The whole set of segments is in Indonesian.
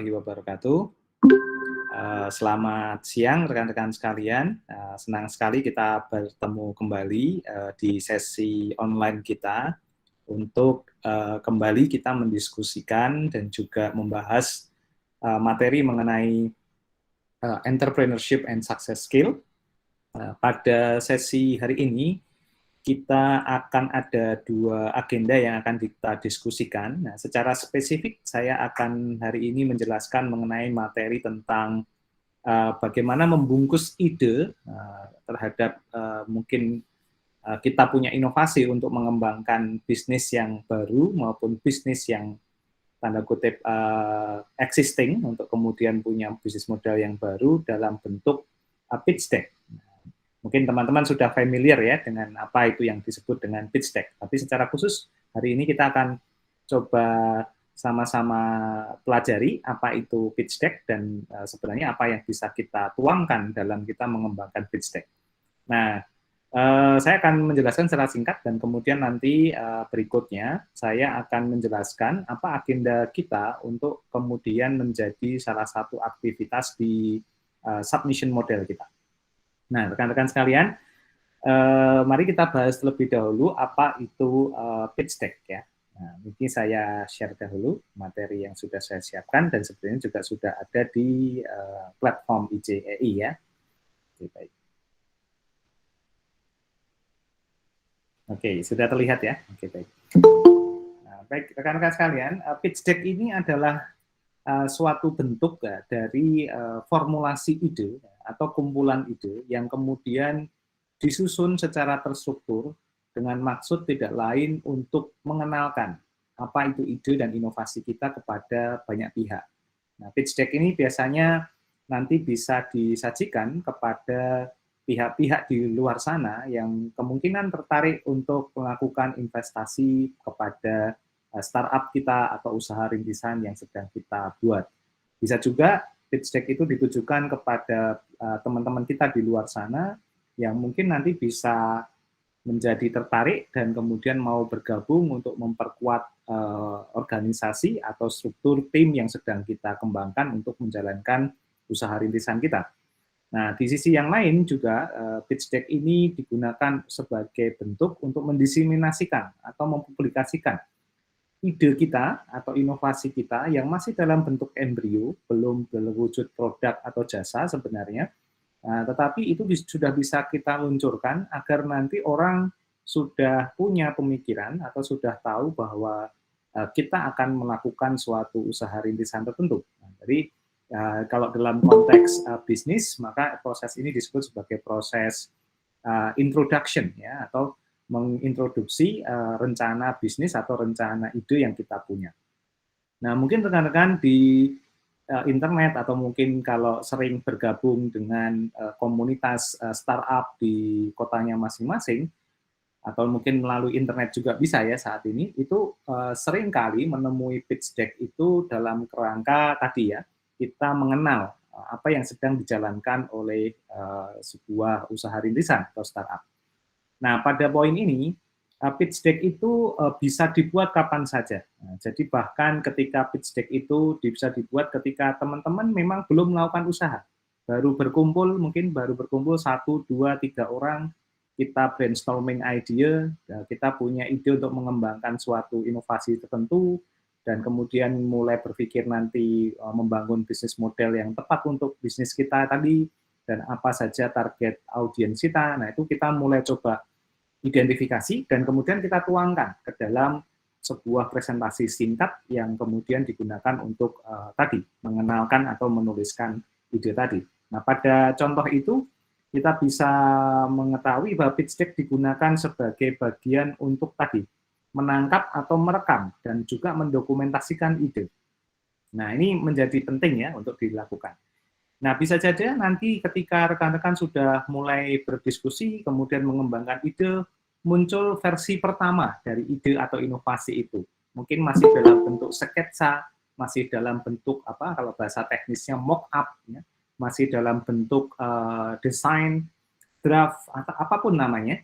Wabarakatuh. Selamat siang rekan-rekan sekalian. Senang sekali kita bertemu kembali di sesi online kita untuk kembali kita mendiskusikan dan juga membahas materi mengenai entrepreneurship and success skill. Pada sesi hari ini kita akan ada dua agenda yang akan kita diskusikan. Nah, secara spesifik saya akan hari ini menjelaskan mengenai materi tentang bagaimana membungkus ide terhadap mungkin kita punya inovasi untuk mengembangkan bisnis yang baru maupun bisnis yang tanda kutip existing untuk kemudian punya bisnis model yang baru dalam bentuk pitch deck. Mungkin teman-teman sudah familiar ya dengan apa itu yang disebut dengan pitch deck. Tapi secara khusus hari ini kita akan coba sama-sama pelajari apa itu pitch deck dan sebenarnya apa yang bisa kita tuangkan dalam kita mengembangkan pitch deck. Nah, saya akan menjelaskan secara singkat dan kemudian nanti berikutnya saya akan menjelaskan apa agenda kita untuk kemudian menjadi salah satu aktivitas di submission model kita. Nah, rekan-rekan sekalian, mari kita bahas terlebih dahulu apa itu pitch deck ya. Nah, mungkin saya share dahulu materi yang sudah saya siapkan dan sebenarnya juga sudah ada di platform IJEI ya. Oke, baik. Oke, sudah terlihat ya. Oke, baik. Nah, baik, rekan-rekan sekalian, pitch deck ini adalah suatu bentuk dari formulasi ide atau kumpulan ide yang kemudian disusun secara terstruktur dengan maksud tidak lain untuk mengenalkan apa itu ide dan inovasi kita kepada banyak pihak. Nah, pitch deck ini biasanya nanti bisa disajikan kepada pihak-pihak di luar sana yang kemungkinan tertarik untuk melakukan investasi kepada startup kita atau usaha rintisan yang sedang kita buat. Bisa juga pitch deck itu ditujukan kepada teman-teman kita di luar sana yang mungkin nanti bisa menjadi tertarik dan kemudian mau bergabung untuk memperkuat organisasi atau struktur tim yang sedang kita kembangkan untuk menjalankan usaha rintisan kita. Nah, di sisi yang lain juga pitch deck ini digunakan sebagai bentuk untuk mendiseminasikan atau mempublikasikan ide kita atau inovasi kita yang masih dalam bentuk embrio, belum berwujud produk atau jasa sebenarnya, tetapi itu sudah bisa kita luncurkan agar nanti orang sudah punya pemikiran atau sudah tahu bahwa kita akan melakukan suatu usaha rintisan tertentu. Nah, jadi kalau dalam konteks bisnis, maka proses ini disebut sebagai proses introduction ya, atau mengintroduksi rencana bisnis atau rencana ide yang kita punya. Nah, mungkin rekan-rekan di internet atau mungkin kalau sering bergabung dengan komunitas startup di kotanya masing-masing, atau mungkin melalui internet juga bisa ya saat ini, itu sering kali menemui pitch deck itu dalam kerangka tadi ya, kita mengenal apa yang sedang dijalankan oleh sebuah usaha rintisan atau startup. Nah, pada poin ini, pitch deck itu bisa dibuat kapan saja. Nah, jadi bahkan ketika pitch deck itu bisa dibuat ketika teman-teman memang belum melakukan usaha. Baru berkumpul, mungkin baru berkumpul 1, 2, 3 orang, kita brainstorming ide, kita punya ide untuk mengembangkan suatu inovasi tertentu, dan kemudian mulai berpikir nanti membangun bisnis model yang tepat untuk bisnis kita tadi, dan apa saja target audiens kita. Nah, itu kita mulai coba identifikasi dan kemudian kita tuangkan ke dalam sebuah presentasi singkat yang kemudian digunakan untuk tadi mengenalkan atau menuliskan ide tadi. Nah, pada contoh itu kita bisa mengetahui bahwa pitch deck digunakan sebagai bagian untuk tadi menangkap atau merekam dan juga mendokumentasikan ide. Nah, ini menjadi penting ya untuk dilakukan. Nah, bisa saja nanti ketika rekan-rekan sudah mulai berdiskusi, kemudian mengembangkan ide, muncul versi pertama dari ide atau inovasi itu. Mungkin masih dalam bentuk sketsa, masih dalam bentuk apa kalau bahasa teknisnya mock-up, ya, masih dalam bentuk desain, draft, atau apapun namanya.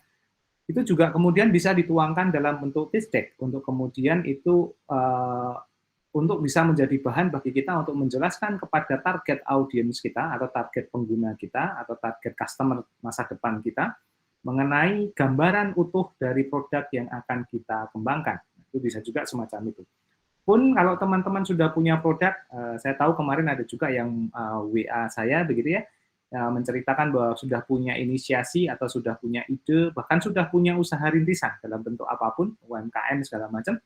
Itu juga kemudian bisa dituangkan dalam bentuk pitch deck untuk kemudian itu untuk bisa menjadi bahan bagi kita untuk menjelaskan kepada target audiens kita atau target pengguna kita atau target customer masa depan kita mengenai gambaran utuh dari produk yang akan kita kembangkan. Itu bisa juga semacam itu. Pun kalau teman-teman sudah punya produk, saya tahu kemarin ada juga yang WA saya begitu ya, menceritakan bahwa sudah punya inisiasi atau sudah punya ide, bahkan sudah punya usaha rintisan dalam bentuk apapun, UMKM segala macam.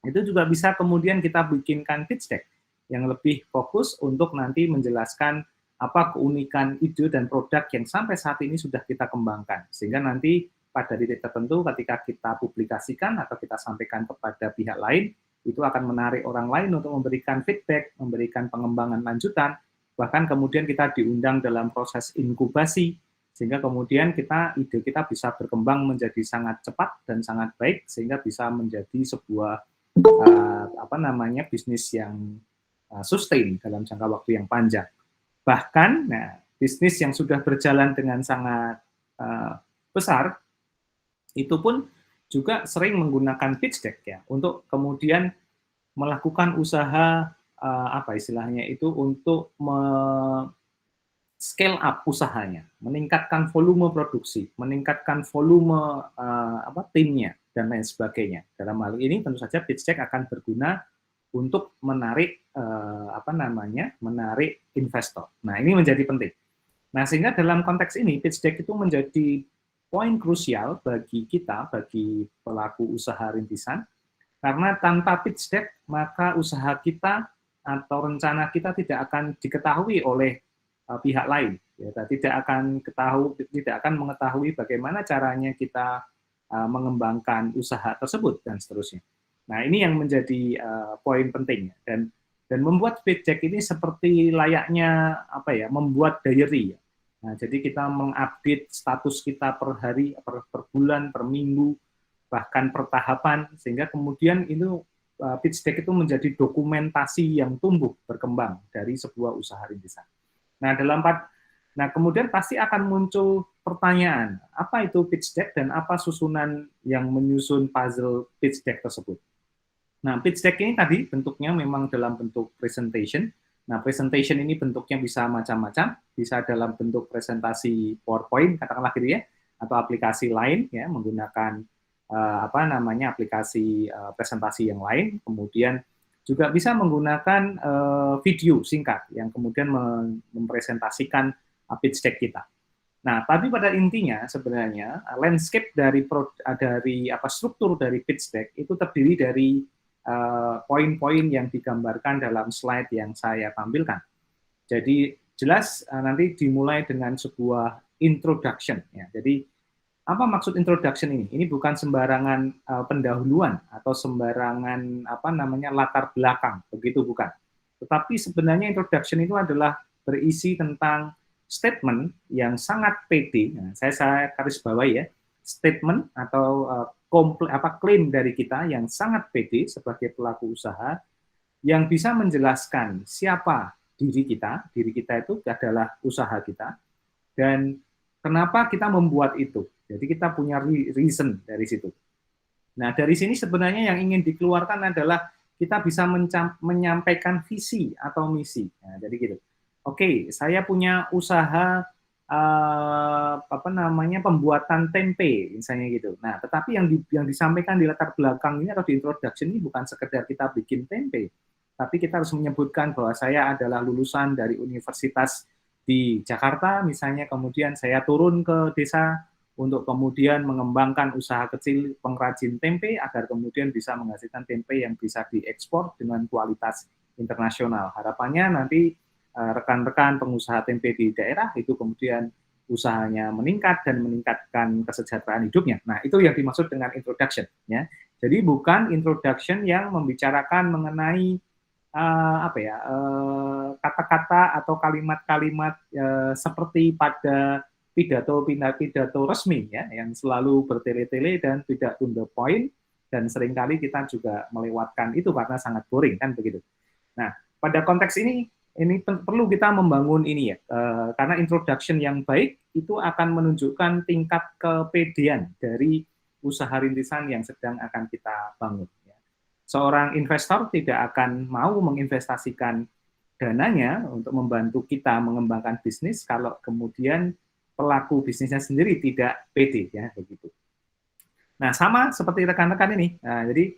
Itu juga bisa kemudian kita bikinkan pitch deck yang lebih fokus untuk nanti menjelaskan apa keunikan ide dan produk yang sampai saat ini sudah kita kembangkan. Sehingga nanti pada titik tertentu ketika kita publikasikan atau kita sampaikan kepada pihak lain, itu akan menarik orang lain untuk memberikan feedback, memberikan pengembangan lanjutan, bahkan kemudian kita diundang dalam proses inkubasi, sehingga kemudian ide kita bisa berkembang menjadi sangat cepat dan sangat baik, sehingga bisa menjadi sebuah bisnis yang sustain dalam jangka waktu yang panjang. Bahkan bisnis yang sudah berjalan dengan sangat besar itu pun juga sering menggunakan pitch deck ya untuk kemudian melakukan usaha istilahnya itu untuk scale up usahanya, meningkatkan volume produksi, meningkatkan volume timnya dan lain sebagainya. Dalam hal ini tentu saja pitch deck akan berguna untuk menarik menarik investor. Nah, ini menjadi penting. Nah, sehingga dalam konteks ini pitch deck itu menjadi poin krusial bagi kita, bagi pelaku usaha rintisan, karena tanpa pitch deck maka usaha kita atau rencana kita tidak akan diketahui oleh pihak lain, ya, tidak akan mengetahui bagaimana caranya kita mengembangkan usaha tersebut dan seterusnya. Nah, ini yang menjadi poin penting dan membuat pitch deck ini seperti layaknya membuat diary. Nah, jadi kita mengupdate status kita per hari, per bulan, per minggu, bahkan per tahapan, sehingga kemudian itu pitch deck itu menjadi dokumentasi yang tumbuh berkembang dari sebuah usaha rintisan. Nah, kemudian pasti akan muncul pertanyaan, apa itu pitch deck dan apa susunan yang menyusun puzzle pitch deck tersebut. Nah, pitch deck ini tadi bentuknya memang dalam bentuk presentation. Nah, presentation ini bentuknya bisa macam-macam, bisa dalam bentuk presentasi PowerPoint, katakanlah gitu ya, atau aplikasi lain ya, menggunakan aplikasi presentasi yang lain, kemudian juga bisa menggunakan video singkat yang kemudian mempresentasikan pitch deck kita. Nah, tapi pada intinya sebenarnya landscape dari struktur dari pitch deck itu terdiri dari poin-poin yang digambarkan dalam slide yang saya tampilkan. Jadi jelas nanti dimulai dengan sebuah introduction ya. Jadi apa maksud introduction ini? Ini bukan sembarangan pendahuluan atau sembarangan latar belakang, begitu bukan. Tetapi sebenarnya introduction itu adalah berisi tentang statement yang sangat pede. Nah, saya garis bawahi ya, statement atau klaim dari kita yang sangat pede sebagai pelaku usaha yang bisa menjelaskan siapa diri kita itu adalah usaha kita dan kenapa kita membuat itu. Jadi kita punya reason dari situ. Nah, dari sini sebenarnya yang ingin dikeluarkan adalah kita bisa menyampaikan visi atau misi. Nah, jadi gitu. Oke, saya punya usaha pembuatan tempe misalnya gitu. Nah, tetapi yang disampaikan di latar belakang ini atau di introduction ini bukan sekedar kita bikin tempe, tapi kita harus menyebutkan bahwa saya adalah lulusan dari universitas di Jakarta misalnya, kemudian saya turun ke desa untuk kemudian mengembangkan usaha kecil pengrajin tempe agar kemudian bisa menghasilkan tempe yang bisa diekspor dengan kualitas internasional. Harapannya nanti rekan-rekan pengusaha tempe di daerah itu kemudian usahanya meningkat dan meningkatkan kesejahteraan hidupnya. Nah, itu yang dimaksud dengan introduction ya. Jadi bukan introduction yang membicarakan mengenai kata-kata atau kalimat-kalimat seperti pada pidato resmi ya, yang selalu bertele-tele dan tidak to the point, dan seringkali kita juga melewatkan itu karena sangat boring kan begitu. Nah, pada konteks ini perlu kita membangun ini ya, karena introduction yang baik itu akan menunjukkan tingkat kepedean dari usaha rintisan yang sedang akan kita bangun. Ya. seorang investor tidak akan mau menginvestasikan dananya untuk membantu kita mengembangkan bisnis kalau kemudian pelaku bisnisnya sendiri tidak pede, ya begitu. Nah, sama seperti rekan-rekan ini. Nah, jadi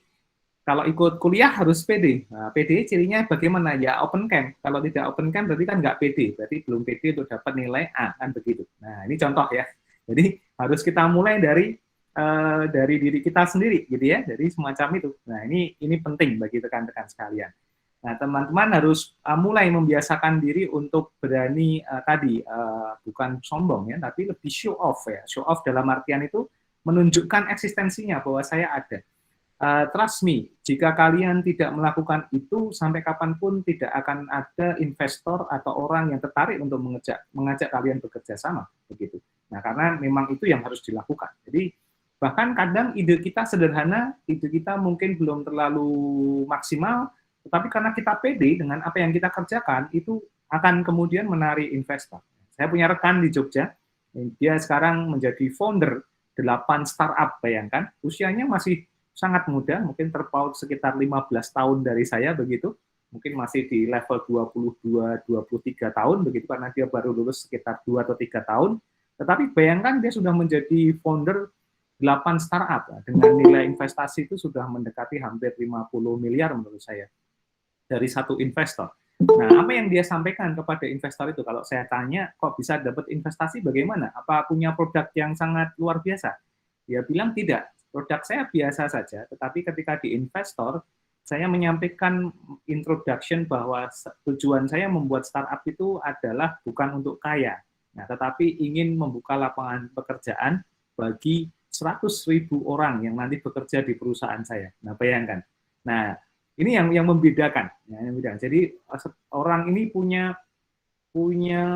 kalau ikut kuliah harus pede. Nah, pede cirinya bagaimana? Ya open camp. Kalau tidak open camp berarti kan nggak pede. Berarti belum pede untuk dapat nilai A, kan begitu. Nah, ini contoh ya. Jadi harus kita mulai dari diri kita sendiri, gitu ya. Dari semacam itu. Nah, ini penting bagi rekan-rekan sekalian. Nah, teman-teman harus mulai membiasakan diri untuk berani bukan sombong ya, tapi lebih show off ya. Show off dalam artian itu menunjukkan eksistensinya bahwa saya ada. Trust me, jika kalian tidak melakukan itu, sampai kapanpun tidak akan ada investor atau orang yang tertarik untuk mengajak kalian bekerja sama, begitu. Nah, karena memang itu yang harus dilakukan. Jadi bahkan kadang ide kita sederhana, ide kita mungkin belum terlalu maksimal, tetapi karena kita pede dengan apa yang kita kerjakan, itu akan kemudian menarik investor. Saya punya rekan di Jogja, dia sekarang menjadi founder 8 startup, bayangkan, usianya masih sangat muda, mungkin terpaut sekitar 15 tahun dari saya, begitu, mungkin masih di level 22-23 tahun, begitu, karena dia baru lulus sekitar 2 atau 3 tahun, tetapi bayangkan dia sudah menjadi founder 8 startup, dengan nilai investasi itu sudah mendekati hampir 50 miliar menurut saya, dari satu investor. Nah, apa yang dia sampaikan kepada investor itu? Kalau saya tanya, kok bisa dapat investasi bagaimana? Apa punya produk yang sangat luar biasa? Dia bilang tidak, produk saya biasa saja, tetapi ketika di investor, saya menyampaikan introduction bahwa tujuan saya membuat startup itu adalah bukan untuk kaya, nah, tetapi ingin membuka lapangan pekerjaan bagi 100.000 orang yang nanti bekerja di perusahaan saya. Nah, bayangkan. Nah, ini yang membedakan. Jadi orang ini punya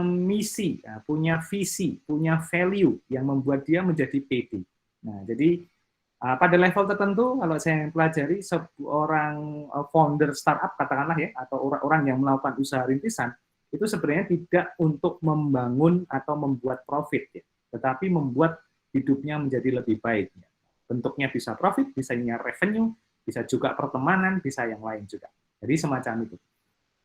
misi, punya visi, punya value yang membuat dia menjadi pede. Nah, jadi pada level tertentu, kalau saya pelajari, seorang founder startup, katakanlah ya, atau orang-orang yang melakukan usaha rintisan, itu sebenarnya tidak untuk membangun atau membuat profit, ya, tetapi membuat hidupnya menjadi lebih baik. Ya. Bentuknya bisa profit, bisa revenue, bisa juga pertemanan, bisa yang lain juga. Jadi semacam itu.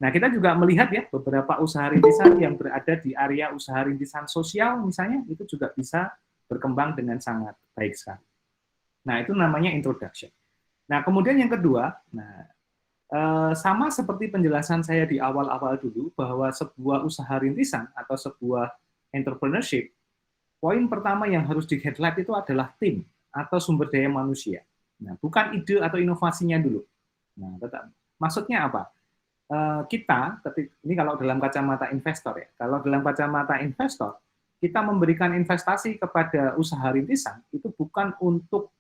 Nah, kita juga melihat ya beberapa usaha rintisan yang berada di area usaha rintisan sosial misalnya, itu juga bisa berkembang dengan sangat baik sekali. Nah, itu namanya introduction. Nah, kemudian yang kedua, sama seperti penjelasan saya di awal-awal dulu, bahwa sebuah usaha rintisan atau sebuah entrepreneurship, poin pertama yang harus di-highlight itu adalah tim atau sumber daya manusia. Nah, bukan ide atau inovasinya dulu. Nah, maksudnya apa? Kita, ini kalau dalam kacamata investor ya, kalau dalam kacamata investor, kita memberikan investasi kepada usaha rintisan itu bukan untuk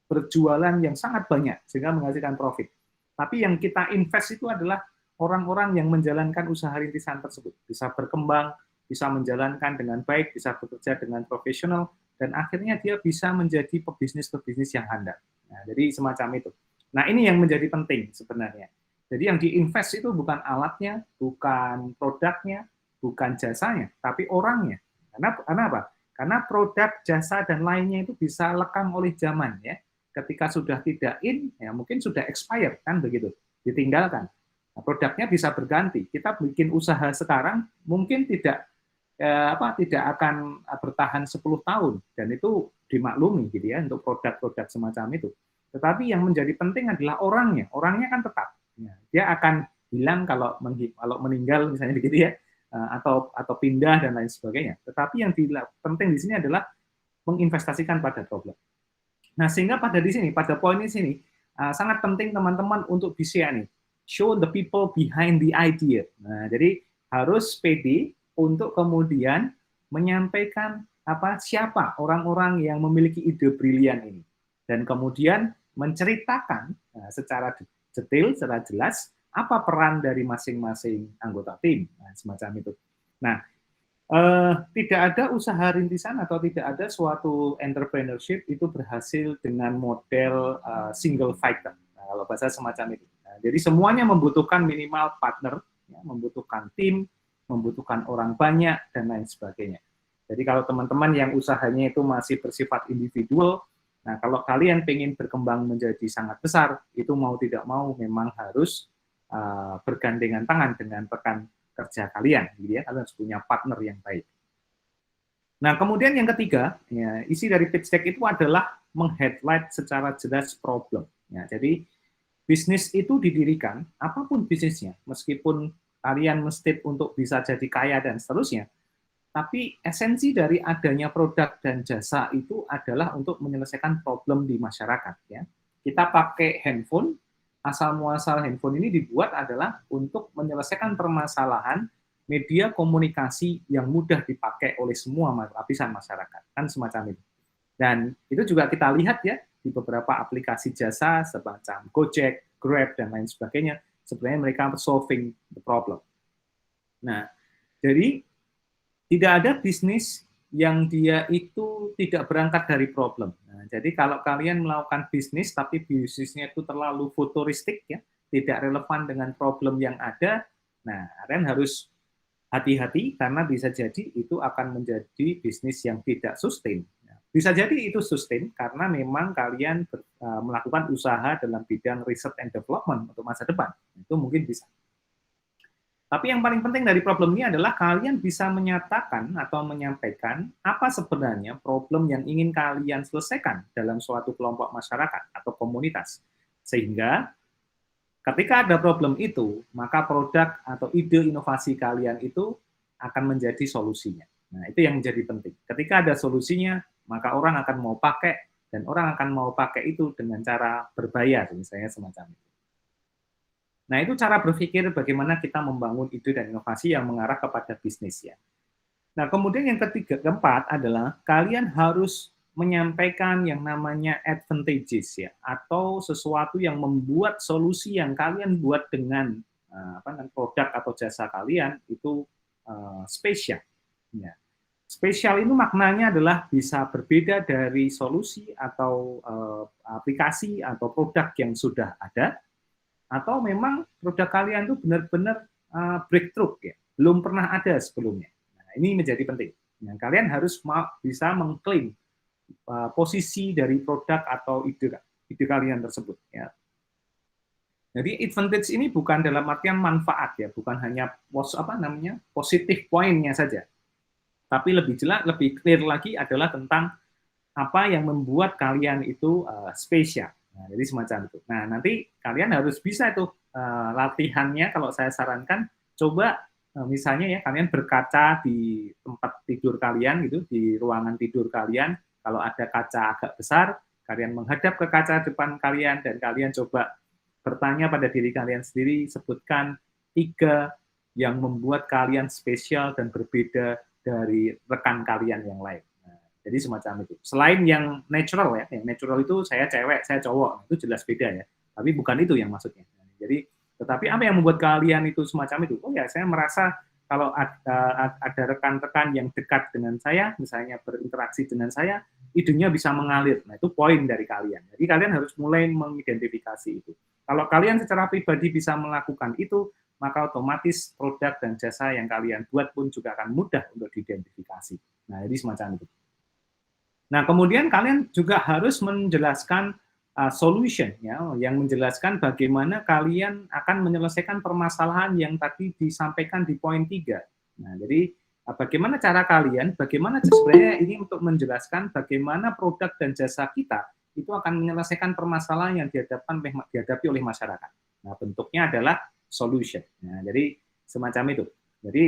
berjualan yang sangat banyak sehingga menghasilkan profit. Tapi yang kita invest itu adalah orang-orang yang menjalankan usaha rintisan tersebut. Bisa berkembang, bisa menjalankan dengan baik, bisa bekerja dengan profesional, dan akhirnya dia bisa menjadi pebisnis-pebisnis yang handal. Nah, jadi semacam itu. Nah, ini yang menjadi penting sebenarnya. Jadi yang diinvest itu bukan alatnya, bukan produknya, bukan jasanya, tapi orangnya. Karena apa? Karena produk, jasa, dan lainnya itu bisa lekang oleh zaman, ya. Ketika sudah tidak in, ya mungkin sudah expired, kan begitu, ditinggalkan. Nah, produknya bisa berganti. Kita bikin usaha sekarang mungkin tidak akan bertahan 10 tahun, dan itu dimaklumi gitu ya untuk produk-produk semacam itu. Tetapi yang menjadi penting adalah orangnya. Orangnya kan tetap. Ya, dia akan hilang kalau meninggal misalnya begitu ya, atau pindah dan lain sebagainya. Tetapi yang penting di sini adalah menginvestasikan pada problem. Nah, sehingga pada poin di sini sangat penting teman-teman untuk bisa nih show the people behind the idea. Nah, jadi harus pede untuk kemudian menyampaikan siapa orang-orang yang memiliki ide brilian ini, dan kemudian menceritakan secara detail, secara jelas apa peran dari masing-masing anggota tim, semacam itu. Nah, tidak ada usaha rintisan atau tidak ada suatu entrepreneurship itu berhasil dengan model single fighter. Nah, kalau bahasa semacam itu. Nah, jadi semuanya membutuhkan minimal partner, ya, membutuhkan tim, membutuhkan orang banyak, dan lain sebagainya. Jadi kalau teman-teman yang usahanya itu masih bersifat individual, Nah, kalau kalian pengen berkembang menjadi sangat besar, itu mau tidak mau memang harus bergandengan tangan dengan rekan kerja kalian, gitu ya. Kalian harus punya partner yang baik. Nah, kemudian yang ketiga, ya, isi dari pitch deck itu adalah meng-highlight secara jelas problem. Ya, jadi bisnis itu didirikan, apapun bisnisnya, meskipun kalian mesti untuk bisa jadi kaya dan seterusnya, tapi esensi dari adanya produk dan jasa itu adalah untuk menyelesaikan problem di masyarakat. Ya. Kita pakai handphone, asal muasal handphone ini dibuat adalah untuk menyelesaikan permasalahan media komunikasi yang mudah dipakai oleh semua lapisan masyarakat, kan semacam itu. Dan itu juga kita lihat ya di beberapa aplikasi jasa semacam Gojek, Grab dan lain sebagainya. Sebenarnya mereka solving the problem. Nah, jadi tidak ada bisnis yang dia itu tidak berangkat dari problem. Nah, jadi kalau kalian melakukan bisnis tapi bisnisnya itu terlalu futuristik ya, tidak relevan dengan problem yang ada, nah kalian harus hati-hati karena bisa jadi itu akan menjadi bisnis yang tidak sustain. Bisa jadi itu sustain karena memang kalian melakukan usaha dalam bidang research and development untuk masa depan. Itu mungkin bisa. Tapi yang paling penting dari problem ini adalah kalian bisa menyatakan atau menyampaikan apa sebenarnya problem yang ingin kalian selesaikan dalam suatu kelompok masyarakat atau komunitas. Sehingga ketika ada problem itu, maka produk atau ide inovasi kalian itu akan menjadi solusinya. Nah, itu yang menjadi penting. Ketika ada solusinya, maka orang akan mau pakai, dan orang akan mau pakai itu dengan cara berbayar, misalnya semacam itu. Nah, itu cara berpikir bagaimana kita membangun ide dan inovasi yang mengarah kepada bisnis ya. Nah, kemudian yang keempat adalah kalian harus menyampaikan yang namanya advantages ya, atau sesuatu yang membuat solusi yang kalian buat dengan produk atau jasa kalian itu spesial. Ya. Spesial itu maknanya adalah bisa berbeda dari solusi atau aplikasi atau produk yang sudah ada, atau memang produk kalian itu benar-benar breakthrough ya, belum pernah ada sebelumnya. Nah, ini menjadi penting. Nah, kalian harus bisa mengklaim posisi dari produk atau ide kalian tersebut ya. Jadi advantage ini bukan dalam artian manfaat ya, bukan hanya positif poinnya saja. Tapi lebih jelas, lebih clear lagi adalah tentang apa yang membuat kalian itu spesial. Nah, jadi semacam itu. Nah, nanti kalian harus bisa itu latihannya kalau saya sarankan, coba misalnya ya, kalian berkaca di tempat tidur kalian gitu, di ruangan tidur kalian, kalau ada kaca agak besar, kalian menghadap ke kaca depan kalian, dan kalian coba bertanya pada diri kalian sendiri, sebutkan 3 yang membuat kalian spesial dan berbeda dari rekan kalian yang lain. Jadi semacam itu. Selain yang natural ya, yang natural itu saya cewek, saya cowok, itu jelas beda ya. Tapi bukan itu yang maksudnya. Jadi, tetapi apa yang membuat kalian itu semacam itu? Oh ya, saya merasa kalau ada rekan-rekan yang dekat dengan saya, misalnya berinteraksi dengan saya, idenya bisa mengalir. Nah, itu poin dari kalian. Jadi kalian harus mulai mengidentifikasi itu. Kalau kalian secara pribadi bisa melakukan itu, maka otomatis produk dan jasa yang kalian buat pun juga akan mudah untuk diidentifikasi. Nah, jadi semacam itu. Nah, kemudian kalian juga harus menjelaskan solution, ya, yang menjelaskan bagaimana kalian akan menyelesaikan permasalahan yang tadi disampaikan di poin 3. Nah, jadi bagaimana cara kalian, bagaimana sebenarnya ini untuk menjelaskan bagaimana produk dan jasa kita itu akan menyelesaikan permasalahan yang dihadapi oleh masyarakat. Nah, bentuknya adalah solution. Nah, jadi semacam itu. Jadi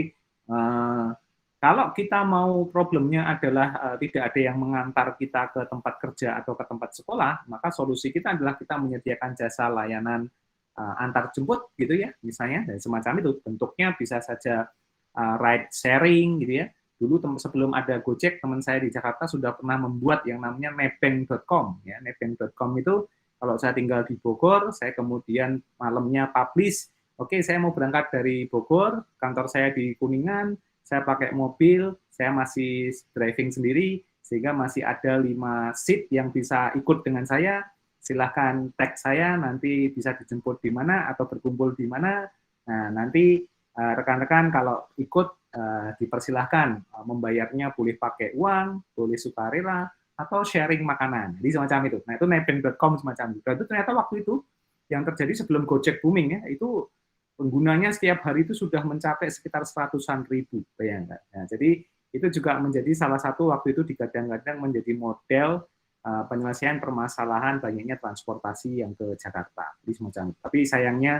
kalau kita mau problemnya adalah tidak ada yang mengantar kita ke tempat kerja atau ke tempat sekolah, maka solusi kita adalah kita menyediakan jasa layanan antar jemput gitu ya, misalnya, dan semacam itu. Bentuknya bisa saja ride sharing gitu ya. Dulu sebelum ada Gojek, teman saya di Jakarta sudah pernah membuat yang namanya nebeng.com ya. Nebeng.com itu kalau saya tinggal di Bogor, saya kemudian malamnya publish, oke, saya mau berangkat dari Bogor, kantor saya di Kuningan, saya pakai mobil, saya masih driving sendiri, sehingga masih ada 5 seat yang bisa ikut dengan saya. Silahkan tag saya, nanti bisa dijemput di mana atau berkumpul di mana. Nah, nanti rekan-rekan kalau ikut dipersilahkan, membayarnya boleh pakai uang, boleh sukarela, atau sharing makanan. Jadi semacam itu. Nah, itu nebeng.com semacam itu. Dan itu ternyata waktu itu yang terjadi sebelum Gojek booming ya, itu penggunanya setiap hari itu sudah mencapai sekitar 100-an ribu, bayangkan. Nah, jadi itu juga menjadi salah satu waktu itu digadang-gadang menjadi model penyelesaian permasalahan banyaknya transportasi yang ke Jakarta. Jadi semacam itu. Tapi sayangnya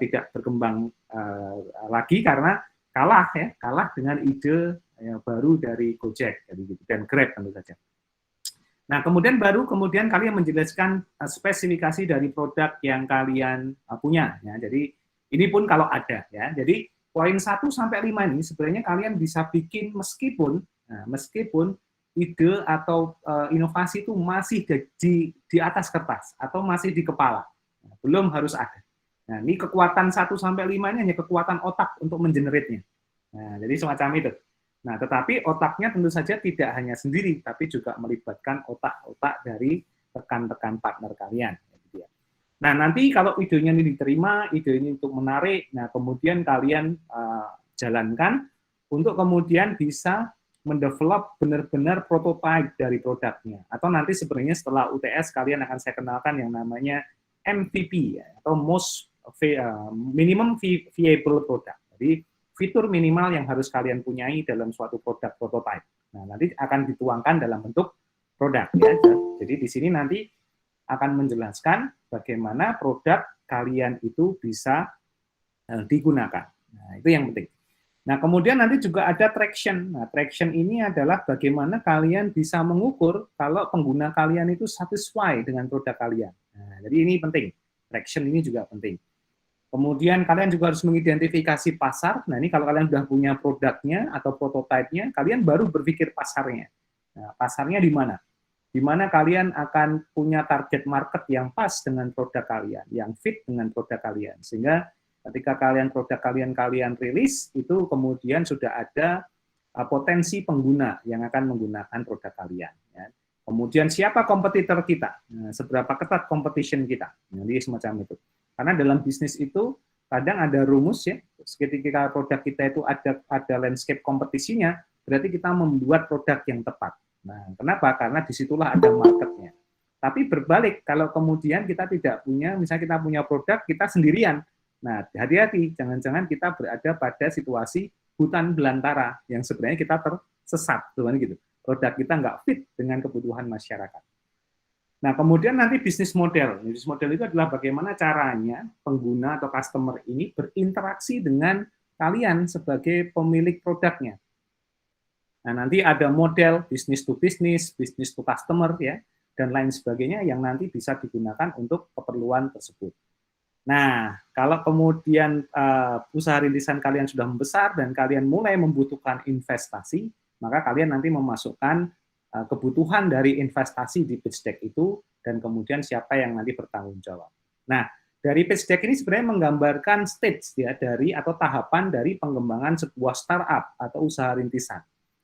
tidak berkembang lagi karena kalah dengan ide yang baru dari Gojek dan Grab tentu saja. Nah, kemudian kalian menjelaskan spesifikasi dari produk yang kalian punya ya. Jadi ini pun kalau ada ya. Jadi poin 1 sampai 5 ini sebenarnya kalian bisa bikin meskipun ide atau inovasi itu masih di atas kertas atau masih di kepala. Belum harus ada. Nah, ini kekuatan 1 sampai 5 ini hanya kekuatan otak untuk mengenerate-nya. Nah, jadi semacam itu. Nah, tetapi otaknya tentu saja tidak hanya sendiri, tapi juga melibatkan otak-otak dari rekan-rekan partner kalian. Nah, nanti kalau idenya ini diterima, ide ini untuk menarik, nah kemudian kalian jalankan untuk kemudian bisa mendevelop benar-benar prototype dari produknya. Atau nanti sebenarnya setelah UTS kalian akan saya kenalkan yang namanya MVP ya, atau minimum viable product. Jadi fitur minimal yang harus kalian punyai dalam suatu produk prototype. Nah, nanti akan dituangkan dalam bentuk produk ya. Jadi di sini nanti akan menjelaskan bagaimana produk kalian itu bisa digunakan. Nah, itu yang penting. Nah, kemudian nanti juga ada traction. Nah, traction ini adalah bagaimana kalian bisa mengukur kalau pengguna kalian itu satisfy dengan produk kalian. Nah, jadi ini penting. Traction ini juga penting. Kemudian kalian juga harus mengidentifikasi pasar. Nah, ini kalau kalian sudah punya produknya atau prototipenya, kalian baru berpikir pasarnya. Nah, pasarnya di mana? Di mana kalian akan punya target market yang pas dengan produk kalian, yang fit dengan produk kalian. Sehingga ketika produk kalian rilis, itu kemudian sudah ada potensi pengguna yang akan menggunakan produk kalian. Ya. Kemudian siapa kompetitor kita? Nah, seberapa ketat competition kita? Jadi semacam itu. Karena dalam bisnis itu kadang ada rumus ya, ketika produk kita itu ada landscape kompetisinya, berarti kita membuat produk yang tepat. Nah, kenapa? Karena disitulah ada marketnya. Tapi berbalik, kalau kemudian kita tidak punya, misalnya kita punya produk, kita sendirian. Nah, hati-hati, jangan-jangan kita berada pada situasi hutan belantara yang sebenarnya kita tersesat, gitu. Produk kita nggak fit dengan kebutuhan masyarakat. Nah, kemudian nanti bisnis model. Bisnis model itu adalah bagaimana caranya pengguna atau customer ini berinteraksi dengan kalian sebagai pemilik produknya. Nah, nanti ada model bisnis to customer ya, dan lain sebagainya yang nanti bisa digunakan untuk keperluan tersebut. Nah, kalau kemudian usaha rintisan kalian sudah membesar dan kalian mulai membutuhkan investasi, maka kalian nanti memasukkan kebutuhan dari investasi di pitch deck itu, dan kemudian siapa yang nanti bertanggung jawab. Nah, dari pitch deck ini sebenarnya menggambarkan stage ya dari atau tahapan dari pengembangan sebuah startup atau usaha rintisan.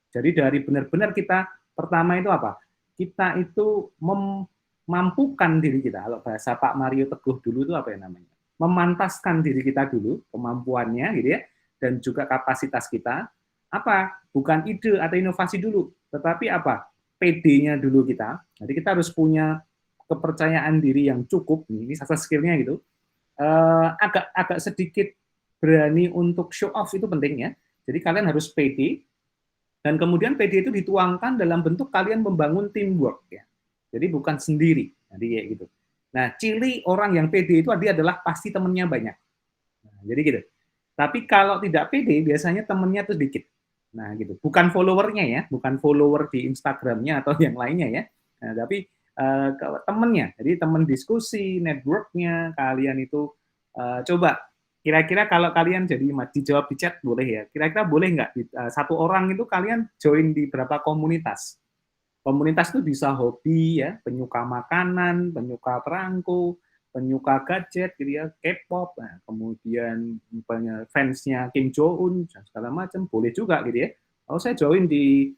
Jadi dari benar-benar kita pertama itu apa? Kita itu memampukan diri kita. Kalau bahasa Pak Mario Teguh dulu itu apa ya namanya? Memantaskan diri kita dulu, kemampuannya gitu ya, dan juga kapasitas kita. Apa? Bukan ide atau inovasi dulu, tetapi apa? PD-nya dulu kita. Jadi kita harus punya kepercayaan diri yang cukup. Ini soft skill-nya gitu. Agak sedikit berani untuk show off itu penting ya. Jadi kalian harus PD, dan kemudian PD itu dituangkan dalam bentuk kalian membangun teamwork ya. Jadi bukan sendiri. Jadi kayak gitu. Nah, ciri orang yang PD itu dia adalah pasti temennya banyak. Nah, jadi gitu. Tapi kalau tidak PD, biasanya temennya tuh sedikit. Nah, gitu. Bukan followernya ya, bukan follower di Instagramnya atau yang lainnya ya. Nah, tapi temennya. Jadi teman diskusi, networknya, kalian itu coba. Kira-kira kalau kalian jadi dijawab di chat boleh ya. Kira-kira boleh nggak satu orang itu kalian join di berapa komunitas? Komunitas itu bisa hobi ya, penyuka makanan, penyuka perangko, penyuka gadget, gitu ya, K-pop, nah, kemudian fansnya Kim Jong-un, segala macam, boleh juga gitu ya. Kalau saya join di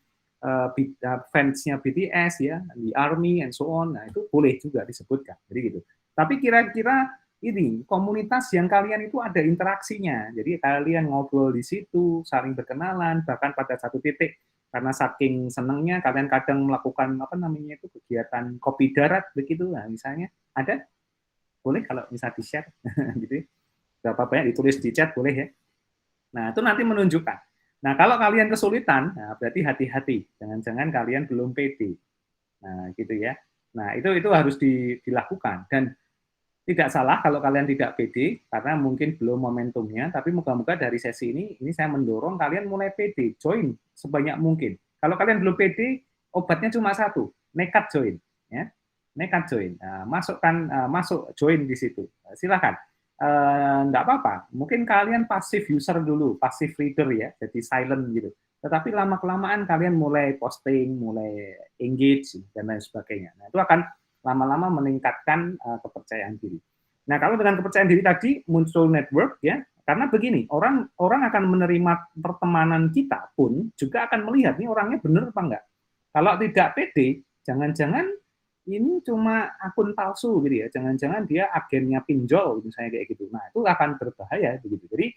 fansnya BTS ya, di ARMY and so on, nah itu boleh juga disebutkan, jadi gitu. Tapi kira-kira ini komunitas yang kalian itu ada interaksinya, jadi kalian ngobrol di situ, saling berkenalan, bahkan pada satu titik karena saking senangnya kalian kadang melakukan apa namanya itu kegiatan kopi darat begitu, nah misalnya ada, boleh kalau bisa di-share gitu, berapa banyak ditulis di chat boleh ya. Nah itu nanti menunjukkan. Nah kalau kalian kesulitan, nah berarti hati-hati, jangan-jangan kalian belum pede. Nah gitu ya. Nah itu harus dilakukan dan tidak salah kalau kalian tidak pede karena mungkin belum momentumnya, tapi moga-moga dari sesi ini saya mendorong kalian mulai pede, join sebanyak mungkin. Kalau kalian belum pede, obatnya cuma satu, nekat join, ya, nekat join. Nah, masuk join di situ. Silakan. Nggak apa-apa. Mungkin kalian passive user dulu, passive reader ya, jadi silent gitu. Tetapi lama-kelamaan kalian mulai posting, mulai engage dan lain sebagainya. Nah, itu akan lama-lama meningkatkan kepercayaan diri. Nah, kalau dengan kepercayaan diri tadi muncul network ya, karena begini, orang akan menerima pertemanan kita pun juga akan melihat nih orangnya benar apa enggak. Kalau tidak pede, jangan-jangan ini cuma akun palsu gitu ya, jangan-jangan dia agennya pinjol misalnya kayak gitu. Nah, itu akan berbahaya begitu. Jadi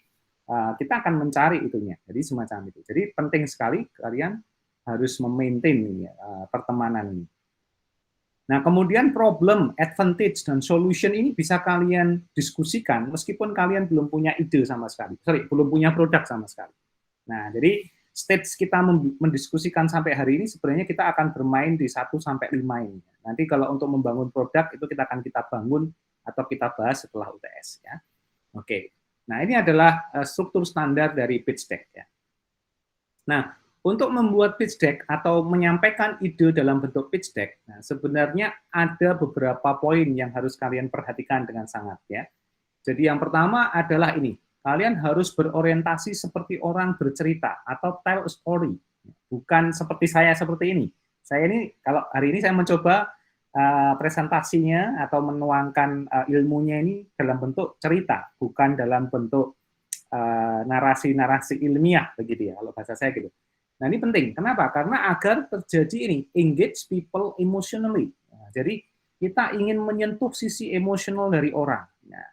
kita akan mencari itunya. Jadi semacam itu. Jadi penting sekali kalian harus memaintain ya, pertemanan ini. Nah, kemudian problem, advantage, dan solution ini bisa kalian diskusikan meskipun kalian belum punya ide sama sekali. Belum punya produk sama sekali. Nah, jadi stage kita mendiskusikan sampai hari ini sebenarnya kita akan bermain di 1 sampai 5 ini. Nanti kalau untuk membangun produk itu kita bangun atau kita bahas setelah UTS ya. Oke. Nah, ini adalah struktur standar dari pitch deck ya. Nah, untuk membuat pitch deck atau menyampaikan ide dalam bentuk pitch deck, nah sebenarnya ada beberapa poin yang harus kalian perhatikan dengan sangat ya. Jadi yang pertama adalah ini, kalian harus berorientasi seperti orang bercerita atau tell a story, bukan seperti saya seperti ini. Saya ini kalau hari ini saya mencoba presentasinya atau menuangkan ilmunya ini dalam bentuk cerita, bukan dalam bentuk narasi-narasi ilmiah begitu ya kalau bahasa saya gitu. Nah ini penting, kenapa? Karena agar terjadi ini, engage people emotionally. Nah, jadi kita ingin menyentuh sisi emosional dari orang. Nah,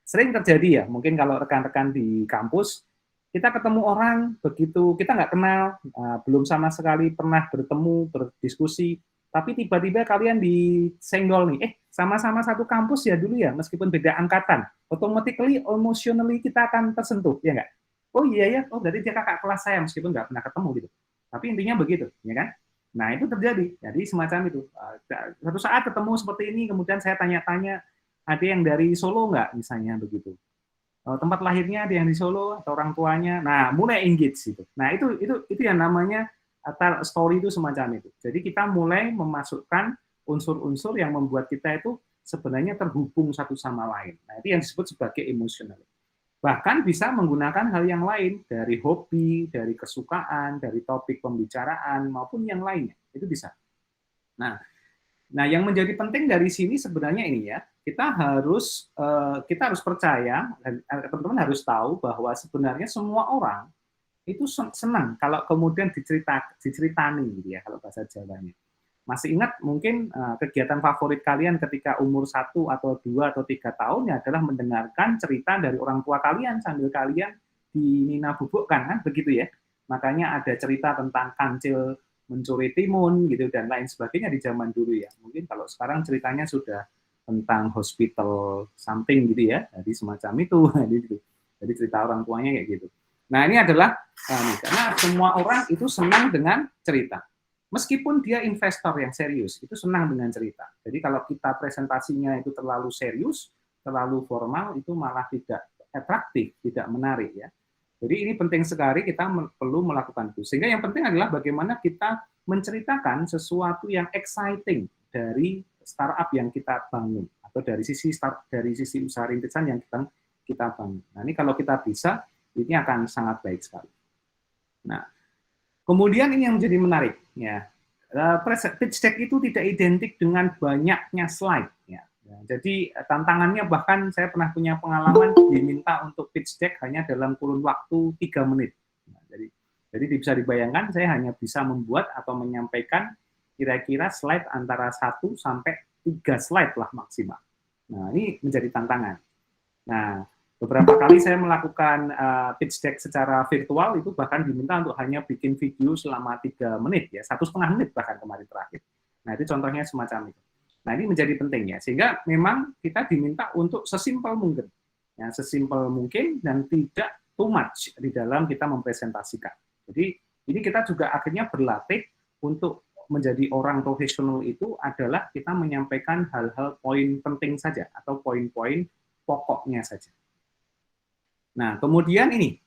sering terjadi ya, mungkin kalau rekan-rekan di kampus, kita ketemu orang, begitu kita nggak kenal, belum sama sekali pernah bertemu, berdiskusi, tapi tiba-tiba kalian disenggol nih, sama-sama satu kampus ya dulu ya, meskipun beda angkatan, automatically, emotionally kita akan tersentuh, ya nggak? Oh iya ya, oh berarti dia kakak kelas saya meskipun nggak pernah ketemu gitu. Tapi intinya begitu, ya kan? Nah itu terjadi, jadi semacam itu. Satu saat ketemu seperti ini, kemudian saya tanya-tanya, ada yang dari Solo nggak misalnya begitu? Tempat lahirnya ada yang di Solo atau orang tuanya. Nah mulai engage gitu. Nah itu yang namanya story itu semacam itu. Jadi kita mulai memasukkan unsur-unsur yang membuat kita itu sebenarnya terhubung satu sama lain. Nah itu yang disebut sebagai emotional. Bahkan bisa menggunakan hal yang lain, dari hobi, dari kesukaan, dari topik pembicaraan, maupun yang lainnya. Itu bisa. Nah, yang menjadi penting dari sini sebenarnya ini ya, kita harus percaya, dan teman-teman harus tahu bahwa sebenarnya semua orang itu senang kalau kemudian diceritani, gitu ya, kalau bahasa Jawanya. Masih ingat mungkin kegiatan favorit kalian ketika umur 1 atau 2 atau 3 tahun ya adalah mendengarkan cerita dari orang tua kalian sambil kalian dinina bubukkan, kan begitu ya. Makanya ada cerita tentang kancil mencuri timun gitu dan lain sebagainya di zaman dulu ya. Mungkin kalau sekarang ceritanya sudah tentang hospital something gitu ya. Jadi semacam itu. Jadi cerita orang tuanya kayak gitu. Nah, ini adalah karena semua orang itu senang dengan cerita. Meskipun dia investor yang serius, itu senang dengan cerita. Jadi kalau kita presentasinya itu terlalu serius, terlalu formal, itu malah tidak atraktif, tidak menarik ya. Jadi ini penting sekali kita perlu melakukan itu. Sehingga yang penting adalah bagaimana kita menceritakan sesuatu yang exciting dari startup yang kita bangun atau dari sisi usaha rintisan yang kita bangun. Nah ini kalau kita bisa, ini akan sangat baik sekali. Nah, kemudian ini yang menjadi menarik, ya. Pitch deck itu tidak identik dengan banyaknya slide, ya. Jadi tantangannya bahkan saya pernah punya pengalaman diminta untuk pitch deck hanya dalam kurun waktu 3 menit. Nah, jadi bisa dibayangkan saya hanya bisa membuat atau menyampaikan kira-kira slide antara 1 sampai 3 slide lah maksimal. Nah, ini menjadi tantangan. Nah, Beberapa kali saya melakukan pitch deck secara virtual, itu bahkan diminta untuk hanya bikin video selama 3 menit, ya, 1,5 menit bahkan kemarin terakhir. Nah, itu contohnya semacam itu. Nah, ini menjadi penting, ya, sehingga memang kita diminta untuk sesimpel mungkin, ya, sesimpel mungkin dan tidak too much di dalam kita mempresentasikan. Jadi, ini kita juga akhirnya berlatih untuk menjadi orang profesional itu adalah kita menyampaikan hal-hal poin penting saja atau poin-poin pokoknya saja. Nah, kemudian ini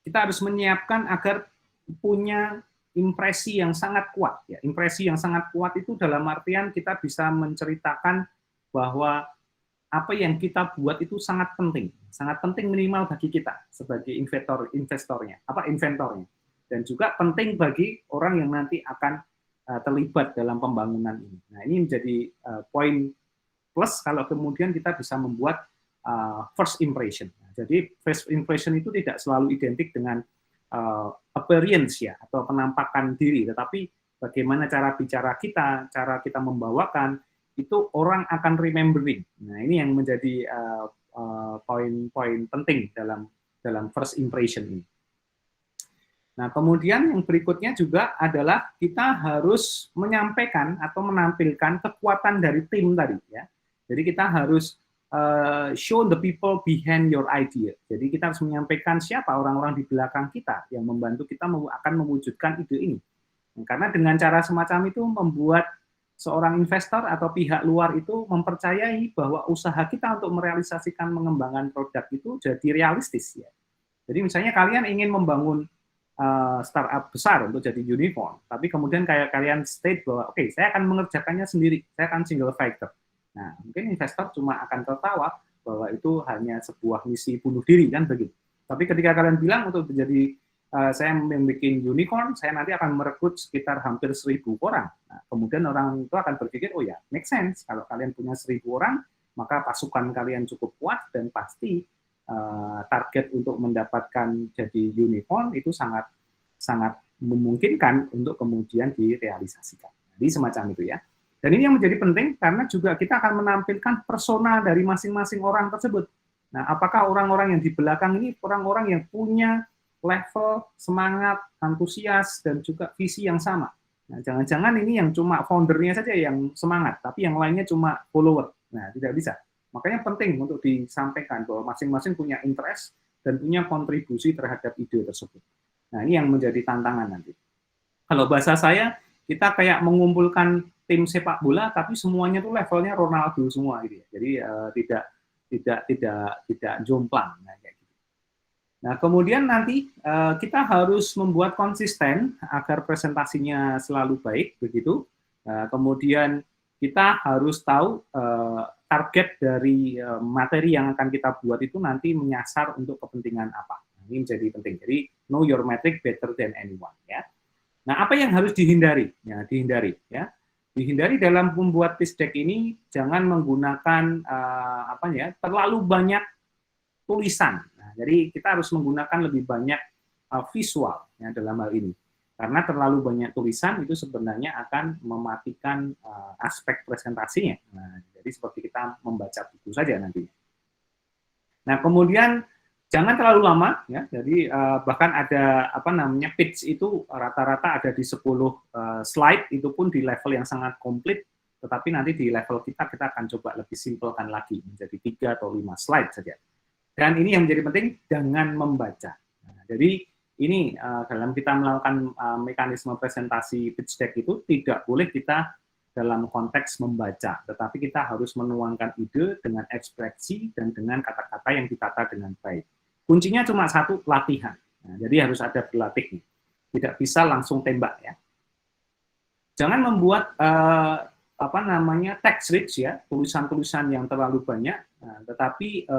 kita harus menyiapkan agar punya impresi yang sangat kuat. Ya, impresi yang sangat kuat itu dalam artian kita bisa menceritakan bahwa apa yang kita buat itu sangat penting minimal bagi kita sebagai investornya, inventornya, dan juga penting bagi orang yang nanti akan terlibat dalam pembangunan ini. Nah, ini menjadi poin plus kalau kemudian kita bisa membuat first impression. Nah, jadi first impression itu tidak selalu identik dengan appearance, ya, atau penampakan diri, tetapi bagaimana cara bicara kita, cara kita membawakan, itu orang akan remembering. Nah, ini yang menjadi poin-poin penting dalam first impression ini. Nah, kemudian yang berikutnya juga adalah kita harus menyampaikan atau menampilkan kekuatan dari tim tadi, ya. Jadi kita harus show the people behind your idea. Jadi kita harus menyampaikan siapa orang-orang di belakang kita yang membantu kita akan mewujudkan ide ini. Karena dengan cara semacam itu membuat seorang investor atau pihak luar itu mempercayai bahwa usaha kita untuk merealisasikan mengembangkan produk itu jadi realistis, ya. Jadi misalnya kalian ingin membangun startup besar untuk jadi unicorn, tapi kemudian kayak kalian state bahwa oke, saya akan mengerjakannya sendiri, saya akan single factor. Nah, mungkin investor cuma akan tertawa bahwa itu hanya sebuah misi bunuh diri, kan begitu. Tapi ketika kalian bilang untuk menjadi saya membuat unicorn, saya nanti akan merekrut sekitar hampir 1.000 orang. Nah, kemudian orang itu akan berpikir, oh ya, make sense. Kalau kalian punya 1.000 orang, maka pasukan kalian cukup kuat dan pasti target untuk mendapatkan jadi unicorn itu sangat memungkinkan untuk kemudian direalisasikan. Jadi semacam itu, ya. Dan ini yang menjadi penting karena juga kita akan menampilkan persona dari masing-masing orang tersebut. Nah, apakah orang-orang yang di belakang ini orang-orang yang punya level semangat, antusias, dan juga visi yang sama. Nah, jangan-jangan ini yang cuma foundernya saja yang semangat, tapi yang lainnya cuma follower. Nah, tidak bisa. Makanya penting untuk disampaikan bahwa masing-masing punya interest dan punya kontribusi terhadap ide tersebut. Nah, ini yang menjadi tantangan nanti. Kalau bahasa saya, kita kayak mengumpulkan tim sepak bola, tapi semuanya tuh levelnya Ronaldo semua, gitu ya. Jadi tidak jomplang. Nah, kayak gitu. Nah, kemudian nanti kita harus membuat konsisten agar presentasinya selalu baik, begitu. Kemudian kita harus tahu target dari materi yang akan kita buat itu nanti menyasar untuk kepentingan apa. Ini menjadi penting. Jadi know your metric better than anyone, ya. Nah, apa yang harus dihindari? Ya, dihindari dalam membuat pitch deck ini jangan menggunakan terlalu banyak tulisan. Nah, jadi kita harus menggunakan lebih banyak visual, ya, dalam hal ini. Karena terlalu banyak tulisan itu sebenarnya akan mematikan aspek presentasinya. Nah, jadi seperti kita membaca buku saja nantinya. Nah, kemudian jangan terlalu lama, ya. Jadi bahkan ada pitch itu rata-rata ada di 10 slide, itu pun di level yang sangat komplit, tetapi nanti di level kita akan coba lebih simpelkan lagi menjadi 3 atau 5 slide saja. Dan ini yang menjadi penting, jangan membaca. Nah, jadi ini dalam kita melakukan mekanisme presentasi pitch deck itu tidak boleh kita dalam konteks membaca, tetapi kita harus menuangkan ide dengan ekspresi dan dengan kata-kata yang ditata dengan baik. Kuncinya cuma satu, latihan. Nah, jadi harus ada berlatih. Tidak bisa langsung tembak, ya. Jangan membuat text rich, ya, tulisan-tulisan yang terlalu banyak, tetapi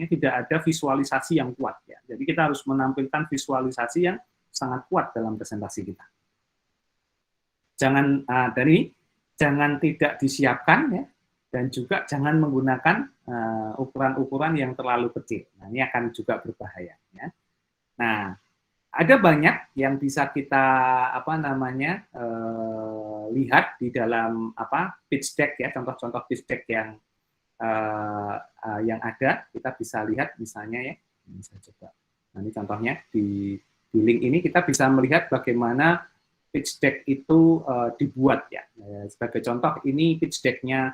tidak ada visualisasi yang kuat, ya. Jadi kita harus menampilkan visualisasi yang sangat kuat dalam presentasi kita. Jangan tidak disiapkan, ya, dan juga jangan menggunakan ukuran-ukuran yang terlalu kecil. Nah, ini akan juga berbahaya, ya. Nah, ada banyak yang bisa kita lihat di dalam pitch deck, ya, contoh-contoh pitch deck yang yang ada. Kita bisa lihat misalnya ya, ini saya coba. Nah, ini contohnya di link ini kita bisa melihat bagaimana pitch deck itu dibuat ya. Sebagai contoh ini pitch deck-nya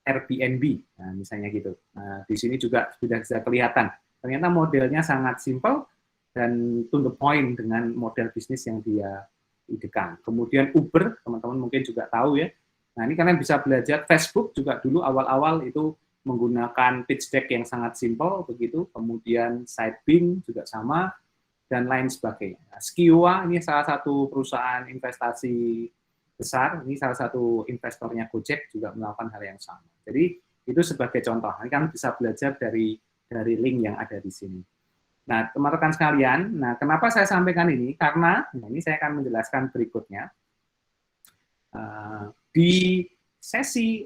Airbnb, nah, misalnya gitu. Nah, di sini juga sudah bisa kelihatan. Ternyata modelnya sangat simple dan to the point dengan model bisnis yang dia idekan. Kemudian Uber, teman-teman mungkin juga tahu ya. Nah, ini kalian bisa belajar. Facebook juga dulu awal-awal itu menggunakan pitch deck yang sangat simple begitu. Kemudian Sidebing juga sama dan lain sebagainya. Nah, Skiwa ini salah satu perusahaan investasi besar, ini salah satu investornya Gojek juga melakukan hal yang sama. Jadi itu sebagai contoh, ini kan bisa belajar dari link yang ada di sini. Nah, teman-teman sekalian, nah kenapa saya sampaikan ini? Karena nah ini saya akan menjelaskan berikutnya. Di sesi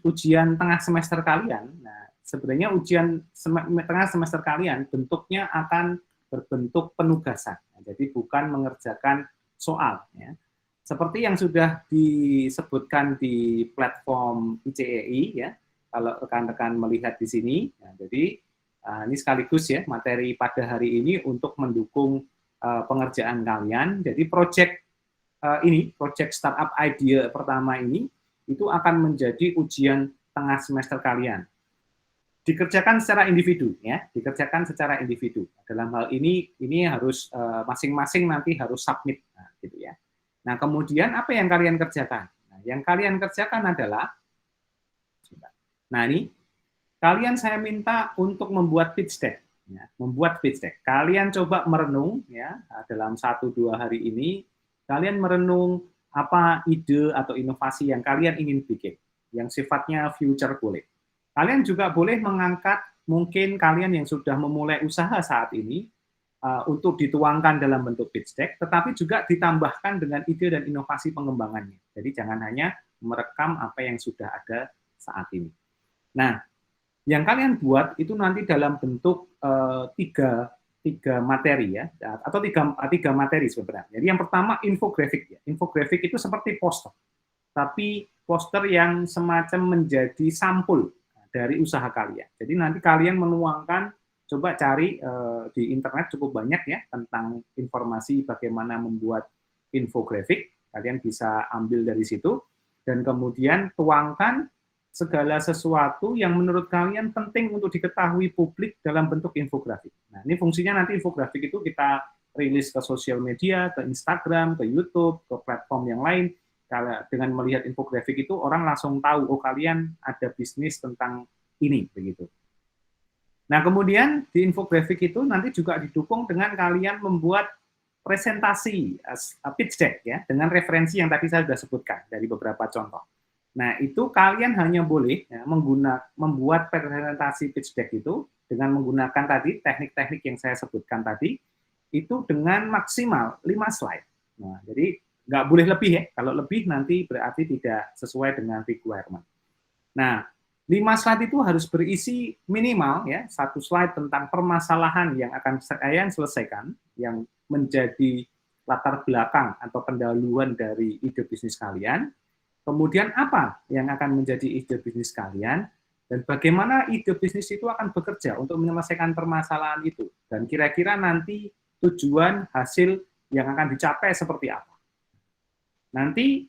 ujian tengah semester kalian, nah sebenarnya ujian tengah semester kalian bentuknya akan berbentuk penugasan, jadi bukan mengerjakan soal. Ya. Seperti yang sudah disebutkan di platform ICEI, ya, kalau rekan-rekan melihat di sini, nah, jadi ini sekaligus ya materi pada hari ini untuk mendukung pengerjaan kalian. Jadi proyek startup idea pertama ini itu akan menjadi ujian tengah semester kalian. Dikerjakan secara individu, ya, dikerjakan secara individu. Dalam hal ini harus masing-masing nanti harus submit, nah, gitu ya. Nah, kemudian apa yang kalian kerjakan? Nah, yang kalian kerjakan adalah, nah ini, kalian saya minta untuk membuat pitch deck. Ya, membuat pitch deck. Kalian coba merenung, ya, dalam 1-2 hari ini, kalian merenung apa ide atau inovasi yang kalian ingin bikin, yang sifatnya future boleh. Kalian juga boleh mengangkat mungkin kalian yang sudah memulai usaha saat ini untuk dituangkan dalam bentuk pitch deck, tetapi juga ditambahkan dengan ide dan inovasi pengembangannya. Jadi jangan hanya merekam apa yang sudah ada saat ini. Nah, yang kalian buat itu nanti dalam bentuk tiga materi ya, atau tiga materi sebenarnya. Jadi yang pertama infografik ya. Infografik itu seperti poster, tapi poster yang semacam menjadi sampul dari usaha kalian. Jadi nanti kalian menuangkan, coba cari di internet cukup banyak ya tentang informasi bagaimana membuat infografik. Kalian bisa ambil dari situ dan kemudian tuangkan segala sesuatu yang menurut kalian penting untuk diketahui publik dalam bentuk infografik. Nah, ini fungsinya nanti infografik itu kita rilis ke sosial media, ke Instagram, ke YouTube, ke platform yang lain. Dengan melihat infografik itu orang langsung tahu, oh kalian ada bisnis tentang ini, begitu. Nah, kemudian di infografik itu nanti juga didukung dengan kalian membuat presentasi pitch deck ya, dengan referensi yang tadi saya sudah sebutkan dari beberapa contoh. Nah, itu kalian hanya boleh ya, membuat presentasi pitch deck itu dengan menggunakan tadi teknik-teknik yang saya sebutkan tadi, itu dengan maksimal 5 slide. Nah, jadi nggak boleh lebih ya, kalau lebih nanti berarti tidak sesuai dengan requirement. Nah, 5 slide itu harus berisi minimal ya, 1 slide tentang permasalahan yang akan kalian selesaikan, yang menjadi latar belakang atau pendahuluan dari ide bisnis kalian, kemudian apa yang akan menjadi ide bisnis kalian, dan bagaimana ide bisnis itu akan bekerja untuk menyelesaikan permasalahan itu, dan kira-kira nanti tujuan hasil yang akan dicapai seperti apa. Nanti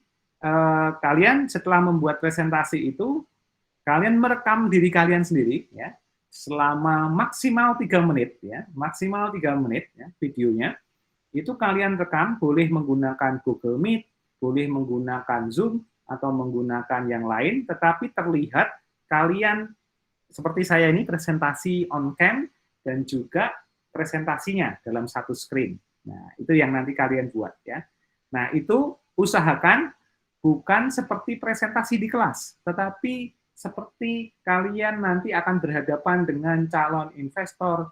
kalian setelah membuat presentasi itu, kalian merekam diri kalian sendiri ya selama maksimal 3 menit ya, maksimal 3 menit ya videonya. Itu kalian rekam, boleh menggunakan Google Meet, boleh menggunakan Zoom atau menggunakan yang lain, tetapi terlihat kalian seperti saya ini presentasi on cam dan juga presentasinya dalam satu screen. Nah, itu yang nanti kalian buat ya. Nah, itu usahakan bukan seperti presentasi di kelas, tetapi seperti kalian nanti akan berhadapan dengan calon investor,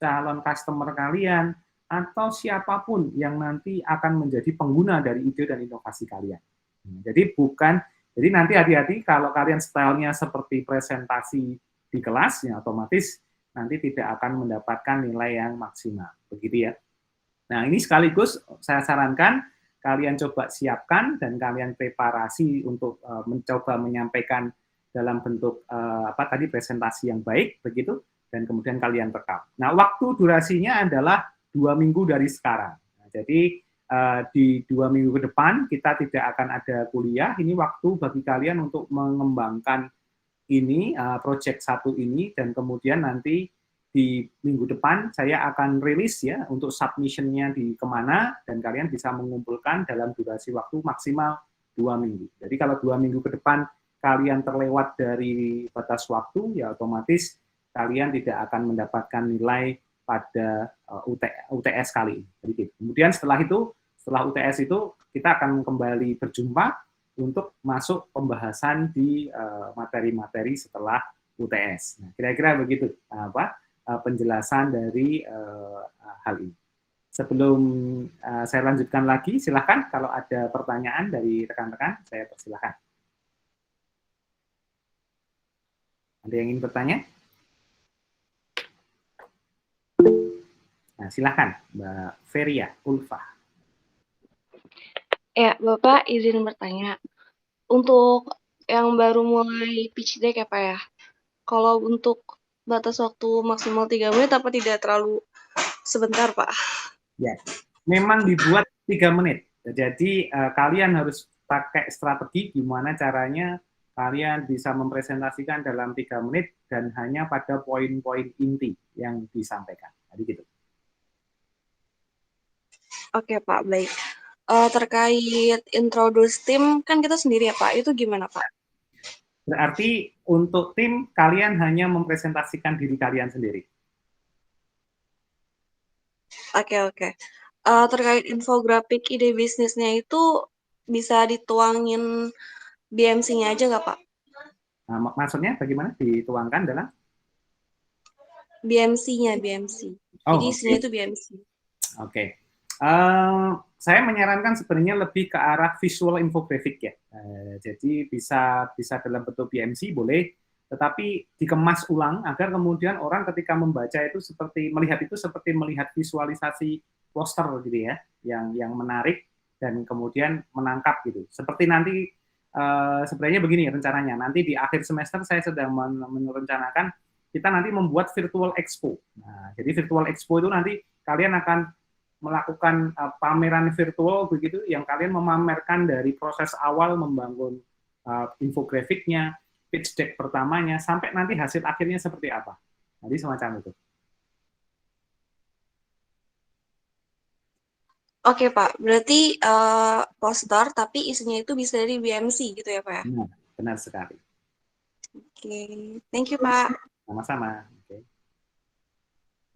calon customer kalian, atau siapapun yang nanti akan menjadi pengguna dari ide dan inovasi kalian. Jadi nanti hati-hati kalau kalian stylenya seperti presentasi di kelas, ya otomatis nanti tidak akan mendapatkan nilai yang maksimal. Begitu ya. Nah, ini sekaligus saya sarankan kalian coba siapkan dan kalian preparasi untuk mencoba menyampaikan dalam bentuk tadi presentasi yang baik begitu, dan kemudian kalian rekam. Nah, waktu durasinya adalah 2 minggu dari sekarang. Nah, jadi di 2 minggu ke depan kita tidak akan ada kuliah. Ini waktu bagi kalian untuk mengembangkan ini project satu ini, dan kemudian nanti di minggu depan saya akan rilis ya untuk submission-nya di kemana, dan kalian bisa mengumpulkan dalam durasi waktu maksimal 2 minggu. Jadi kalau 2 minggu ke depan kalian terlewat dari batas waktu, ya otomatis kalian tidak akan mendapatkan nilai pada UTS kali ini. Jadi, kemudian setelah UTS itu kita akan kembali berjumpa untuk masuk pembahasan di materi-materi setelah UTS. Nah, kira-kira begitu penjelasan dari hal ini. Sebelum saya lanjutkan lagi, silakan kalau ada pertanyaan dari rekan-rekan, saya persilahkan. Ada yang ingin bertanya? Nah, silakan, Mbak Feria Ulfa. Ya, Bapak izin bertanya. Untuk yang baru mulai pitch deck ya, Pak ya? Kalau untuk batas waktu maksimal 3 menit, apa tidak terlalu sebentar, Pak? Ya, memang dibuat 3 menit. Jadi kalian harus pakai strategi gimana caranya kalian bisa mempresentasikan dalam 3 menit dan hanya pada poin-poin inti yang disampaikan. Jadi gitu. Oke, Pak, baik. Terkait introduce tim, kan kita sendiri ya, Pak. Itu gimana, Pak? Berarti untuk tim, kalian hanya mempresentasikan diri kalian sendiri. Oke. Terkait infografik ide bisnisnya itu bisa dituangin BMC-nya aja nggak, Pak? Nah, maksudnya bagaimana dituangkan dalam? BMC-nya, BMC. Jadi isinya itu BMC. Oke. Saya menyarankan sebenarnya lebih ke arah visual infographic ya. Jadi bisa dalam bentuk BMC boleh, tetapi dikemas ulang agar kemudian orang ketika membaca itu melihat visualisasi poster gitu ya, yang menarik dan kemudian menangkap gitu. Seperti nanti sebenarnya begini rencananya, nanti di akhir semester saya sedang merencanakan kita nanti membuat virtual expo. Nah, jadi virtual expo itu nanti kalian akan melakukan pameran virtual begitu, yang kalian memamerkan dari proses awal membangun infografiknya, pitch deck pertamanya, sampai nanti hasil akhirnya seperti apa. Jadi semacam itu. Oke, Pak. Berarti poster, tapi isinya itu bisa dari BMC gitu ya, Pak ya? Benar sekali. Oke, thank you, Pak. Sama-sama. Oke.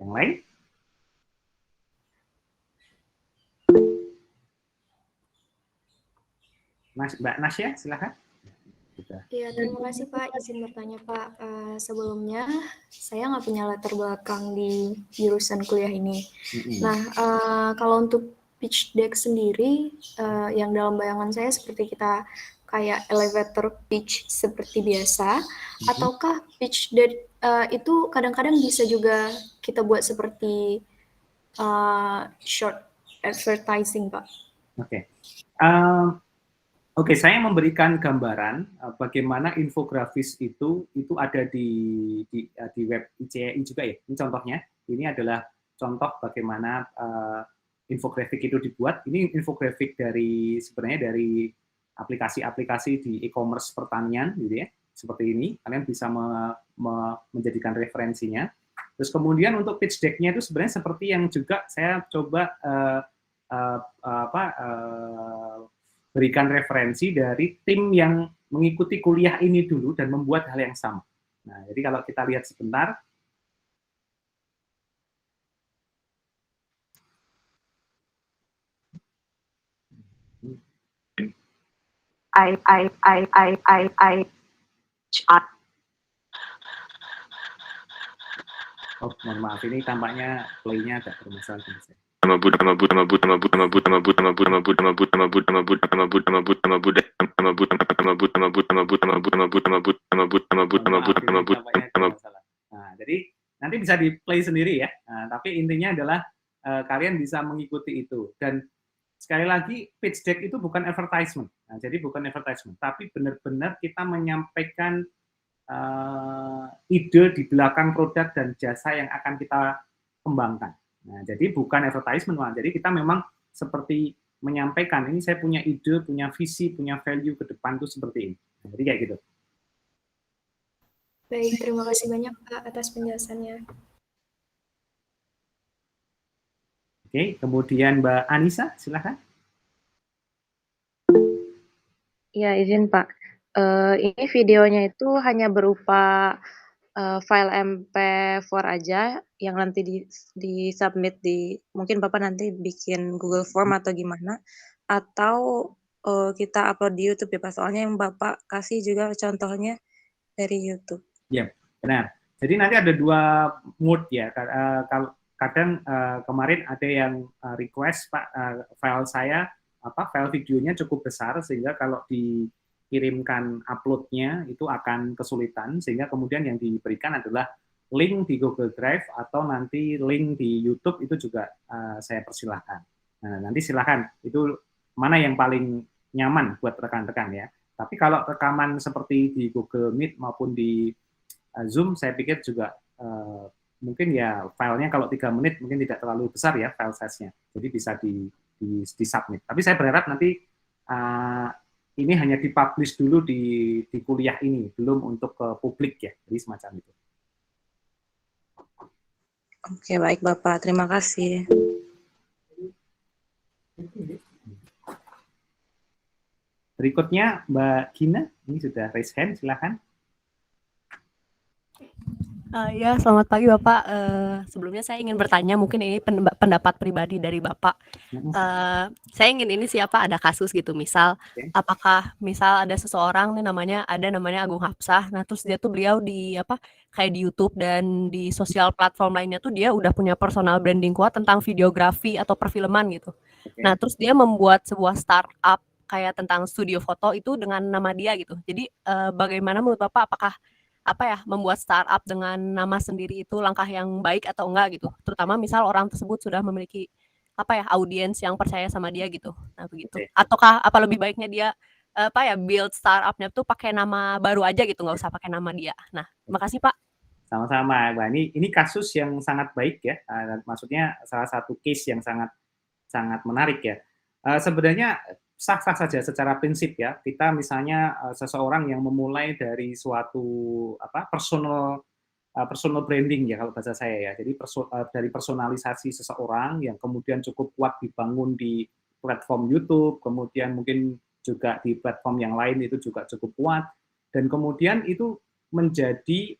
Yang lain? Mbak Nasya, silakan. Iya, terima kasih Pak. Izin bertanya Pak. Sebelumnya saya nggak punya latar belakang di jurusan kuliah ini. Nah, kalau untuk pitch deck sendiri, yang dalam bayangan saya seperti kita kayak elevator pitch seperti biasa, ataukah pitch deck itu kadang-kadang bisa juga kita buat seperti short advertising, Pak? Oke, saya memberikan gambaran bagaimana infografis itu ada di web ICEI juga ya. Ini contohnya. Ini adalah contoh bagaimana infografik itu dibuat. Ini infografik sebenarnya dari aplikasi-aplikasi di e-commerce pertanian gitu ya. Seperti ini, kalian bisa menjadikan referensinya. Terus kemudian untuk pitch deck-nya itu sebenarnya seperti yang juga saya coba berikan referensi dari tim yang mengikuti kuliah ini dulu dan membuat hal yang sama. Nah, jadi kalau kita lihat sebentar, oh, mohon maaf, ini tampaknya play-nya agak bermasalah. Nah, jadi nanti bisa di play sendiri ya. Nah, tapi intinya adalah kalian bisa mengikuti itu. Dan sekali lagi, pitch deck itu bukan advertisement. Nah, jadi bukan advertisement, tapi benar-benar kita menyampaikan ide di belakang produk dan jasa yang akan kita kembangkan. Nah, jadi bukan advertisement, jadi kita memang seperti menyampaikan, ini saya punya ide, punya visi, punya value ke depan tuh seperti ini. Jadi kayak gitu. Baik, terima kasih banyak Pak atas penjelasannya. Oke, kemudian Mbak Anissa, silakan. Ya, izin Pak. Ini videonya itu hanya berupa file MP4 aja yang nanti di submit di mungkin Bapak nanti bikin Google Form atau gimana, atau kita upload di YouTube ya Pak. Soalnya yang Bapak kasih juga contohnya dari YouTube. Ya, benar. Jadi nanti ada 2 mode ya. Kadang kemarin ada yang request Pak, file saya file videonya cukup besar sehingga kalau dikirimkan uploadnya itu akan kesulitan, sehingga kemudian yang diberikan adalah link di Google Drive atau nanti link di YouTube, itu juga saya persilahkan. Nah, nanti silahkan itu mana yang paling nyaman buat rekan-rekan ya. Tapi kalau rekaman seperti di Google Meet maupun di Zoom, saya pikir juga mungkin ya filenya kalau 3 menit mungkin tidak terlalu besar ya file size-nya, jadi bisa di submit. Tapi saya berharap nanti ini hanya dipublish dulu di kuliah ini, belum untuk ke publik ya, jadi semacam itu. Oke, baik Bapak, terima kasih. Berikutnya Mbak Gina, ini sudah raise hand, silakan. Ya, selamat pagi Bapak. Sebelumnya saya ingin bertanya, mungkin ini pendapat pribadi dari Bapak. Saya ingin ini siapa ada kasus gitu, misal apakah misal ada seseorang nih namanya Agung Hapsah, nah terus dia tuh beliau di kayak di YouTube dan di sosial platform lainnya tuh dia udah punya personal branding kuat tentang videografi atau perfilman gitu. Nah terus dia membuat sebuah startup kayak tentang studio foto itu dengan nama dia gitu. Jadi bagaimana menurut Bapak, apakah membuat startup dengan nama sendiri itu langkah yang baik atau enggak gitu, terutama misal orang tersebut sudah memiliki audiens yang percaya sama dia gitu. Nah begitu. Ataukah lebih baiknya dia build startupnya tuh pakai nama baru aja gitu, nggak usah pakai nama dia. Nah, makasih Pak. Sama-sama. Nah, ini kasus yang sangat baik ya. Maksudnya salah satu case yang sangat menarik ya. Sebenarnya sah-sah saja secara prinsip ya. Kita misalnya seseorang yang memulai dari suatu personal branding ya kalau bahasa saya ya. Jadi dari personalisasi seseorang yang kemudian cukup kuat dibangun di platform YouTube, kemudian mungkin juga di platform yang lain itu juga cukup kuat, dan kemudian itu menjadi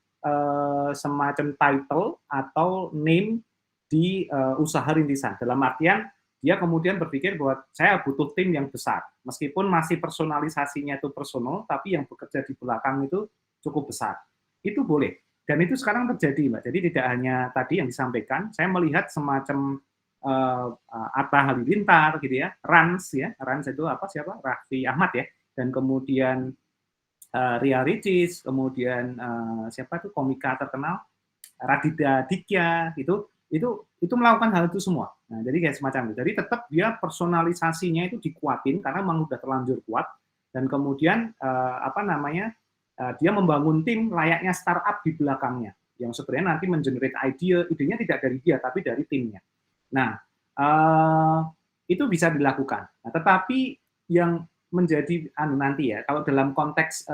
semacam title atau name di usaha rintisan. Dalam artian dia kemudian berpikir bahwa saya butuh tim yang besar, meskipun masih personalisasinya itu personal, tapi yang bekerja di belakang itu cukup besar. Itu boleh, dan itu sekarang terjadi, Mbak. Jadi tidak hanya tadi yang disampaikan, saya melihat semacam Atta Halilintar gitu ya, Rans itu siapa? Raffi Ahmad ya, dan kemudian Ria Ricis, kemudian siapa tuh komika terkenal Raditya Dika, itu melakukan hal itu semua. Nah, jadi kayak semacam itu. Jadi tetap dia personalisasinya itu dikuatin karena memang udah terlanjur kuat, dan kemudian dia membangun tim layaknya startup di belakangnya yang sebenarnya nanti mengenerate idenya tidak dari dia tapi dari timnya. Nah, itu bisa dilakukan. Nah, tetapi yang menjadi nanti ya, kalau dalam konteks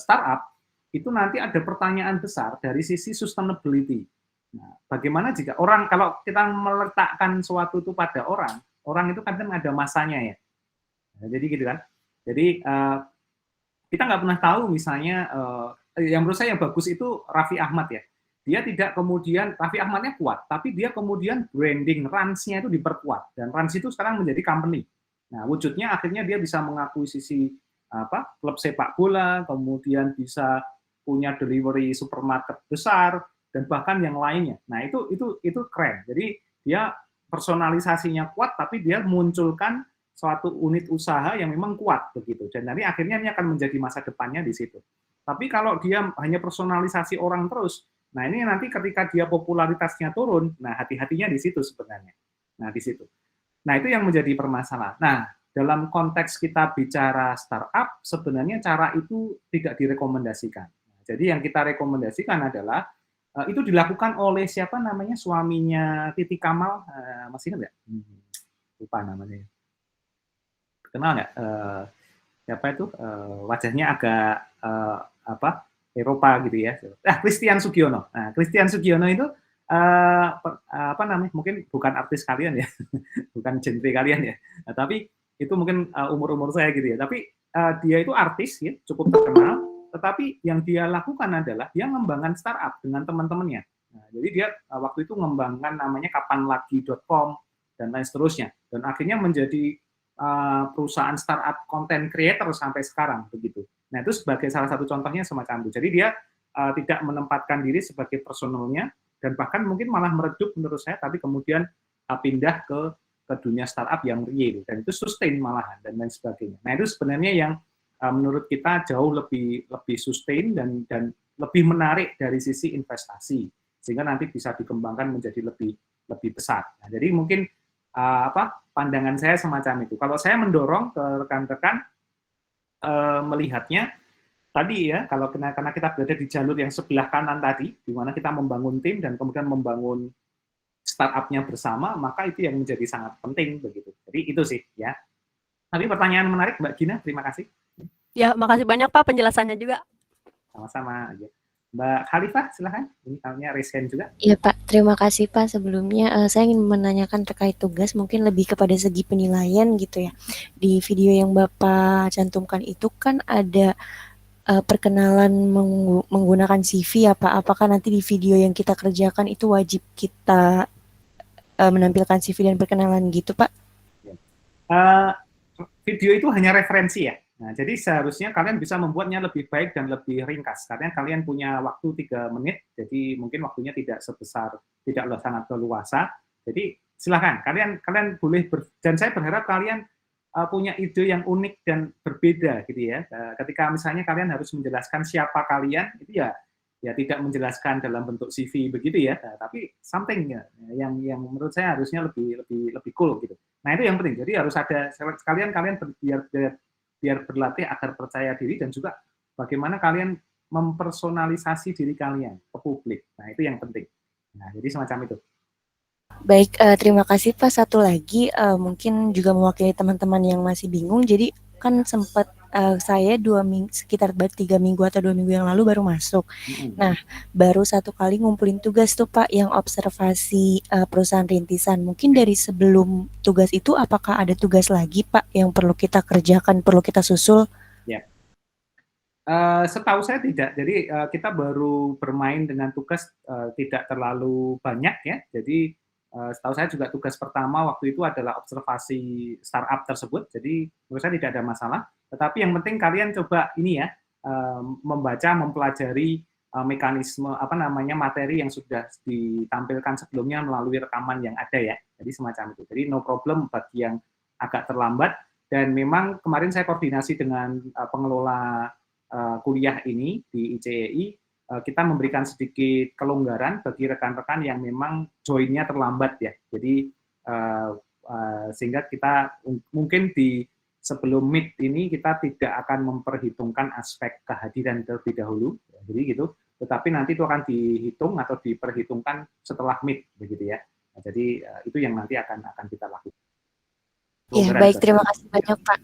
startup itu nanti ada pertanyaan besar dari sisi sustainability. Nah, bagaimana jika kalau kita meletakkan sesuatu itu pada orang itu kadang ada masanya ya. Nah, jadi gitu kan. Jadi kita nggak pernah tahu misalnya yang menurut saya yang bagus itu Raffi Ahmad ya. Dia tidak kemudian, Raffi Ahmadnya kuat, tapi dia kemudian branding Rans-nya itu diperkuat, dan Rans itu sekarang menjadi company. Nah, wujudnya akhirnya dia bisa mengakuisisi klub sepak bola, kemudian bisa punya delivery supermarket besar, dan bahkan yang lainnya. Nah, itu keren. Jadi dia personalisasinya kuat, tapi dia munculkan suatu unit usaha yang memang kuat begitu. Dan nanti akhirnya ini akan menjadi masa depannya di situ. Tapi kalau dia hanya personalisasi orang terus, nah ini nanti ketika dia popularitasnya turun, nah hati-hatinya di situ sebenarnya. Nah, di situ. Nah, itu yang menjadi permasalahan. Nah, dalam konteks kita bicara startup, sebenarnya cara itu tidak direkomendasikan. Jadi yang kita rekomendasikan adalah itu dilakukan oleh siapa namanya, suaminya Titi Kamal, masih ingat nggak? Lupa namanya. Kenal nggak? Siapa itu? Wajahnya agak apa? Eropa gitu ya. Christian Sugiono. Nah, Christian Sugiono itu apa namanya? Mungkin bukan artis kalian ya, bukan genre kalian ya. Nah, tapi itu mungkin umur-umur saya gitu ya. Tapi dia itu artis ya, cukup terkenal. Tetapi yang dia lakukan adalah dia mengembangkan startup dengan teman-temannya. Nah, jadi dia waktu itu mengembangkan namanya kapanlagi.com dan lain seterusnya. Dan akhirnya menjadi perusahaan startup content creator sampai sekarang begitu. Nah itu sebagai salah satu contohnya semacam itu. Jadi dia tidak menempatkan diri sebagai personalnya dan bahkan mungkin malah meredup menurut saya, tapi kemudian pindah ke dunia startup yang real dan itu sustain malahan dan lain sebagainya. Nah itu sebenarnya yang menurut kita jauh lebih sustain dan lebih menarik dari sisi investasi sehingga nanti bisa dikembangkan menjadi lebih besar. Nah, jadi mungkin pandangan saya semacam itu. Kalau saya mendorong ke rekan-rekan melihatnya tadi ya, kalau karena kita berada di jalur yang sebelah kanan tadi, di mana kita membangun tim dan kemudian membangun startup-nya bersama, maka itu yang menjadi sangat penting begitu. Jadi itu sih ya. Tapi pertanyaan menarik Mbak Gina, terima kasih. Ya, makasih banyak Pak penjelasannya juga. Sama-sama aja. Mbak Khalifah, silahkan. Ini kalinya raise hand juga. Iya Pak, terima kasih Pak. Sebelumnya saya ingin menanyakan terkait tugas, mungkin lebih kepada segi penilaian gitu ya. Di video yang Bapak cantumkan itu kan ada perkenalan menggunakan CV ya Pak. Apakah nanti di video yang kita kerjakan itu wajib kita menampilkan CV dan perkenalan gitu Pak? Video itu hanya referensi ya. Nah, jadi seharusnya kalian bisa membuatnya lebih baik dan lebih ringkas. Karena kalian punya waktu 3 menit, jadi mungkin waktunya tidak sangat leluasa. Jadi silakan, kalian boleh, dan saya berharap kalian punya ide yang unik dan berbeda gitu ya. Ketika misalnya kalian harus menjelaskan siapa kalian, itu ya tidak menjelaskan dalam bentuk CV begitu ya, tapi something ya, yang menurut saya harusnya lebih cool gitu. Nah itu yang penting. Jadi harus ada kalian biar berlatih agar percaya diri dan juga bagaimana kalian mempersonalisasi diri kalian ke publik. Nah itu yang penting. Nah jadi semacam itu. Baik, terima kasih Pak. Satu lagi mungkin juga mewakili teman-teman yang masih bingung. Jadi kan sempat saya sekitar 3 minggu atau 2 minggu yang lalu baru masuk. Nah, baru 1 kali ngumpulin tugas tuh Pak yang observasi perusahaan rintisan. Mungkin dari sebelum tugas itu apakah ada tugas lagi Pak yang perlu kita kerjakan, perlu kita susul? Ya. Setahu saya tidak. Jadi kita baru bermain dengan tugas tidak terlalu banyak ya. Jadi setahu saya juga tugas pertama waktu itu adalah observasi startup tersebut. Jadi menurut saya tidak ada masalah. Tetapi yang penting kalian coba ini ya, membaca, mempelajari mekanisme materi yang sudah ditampilkan sebelumnya melalui rekaman yang ada ya. Jadi semacam itu. Jadi no problem bagi yang agak terlambat. Dan memang kemarin saya koordinasi dengan pengelola kuliah ini di ICEI, kita memberikan sedikit kelonggaran bagi rekan-rekan yang memang join-nya terlambat ya. Jadi sehingga kita mungkin di sebelum meet ini kita tidak akan memperhitungkan aspek kehadiran terlebih dahulu, jadi gitu. Tetapi nanti itu akan dihitung atau diperhitungkan setelah meet begitu ya. Nah, jadi itu yang nanti akan kita lakukan. Ya, baik, terima kasih banyak Pak.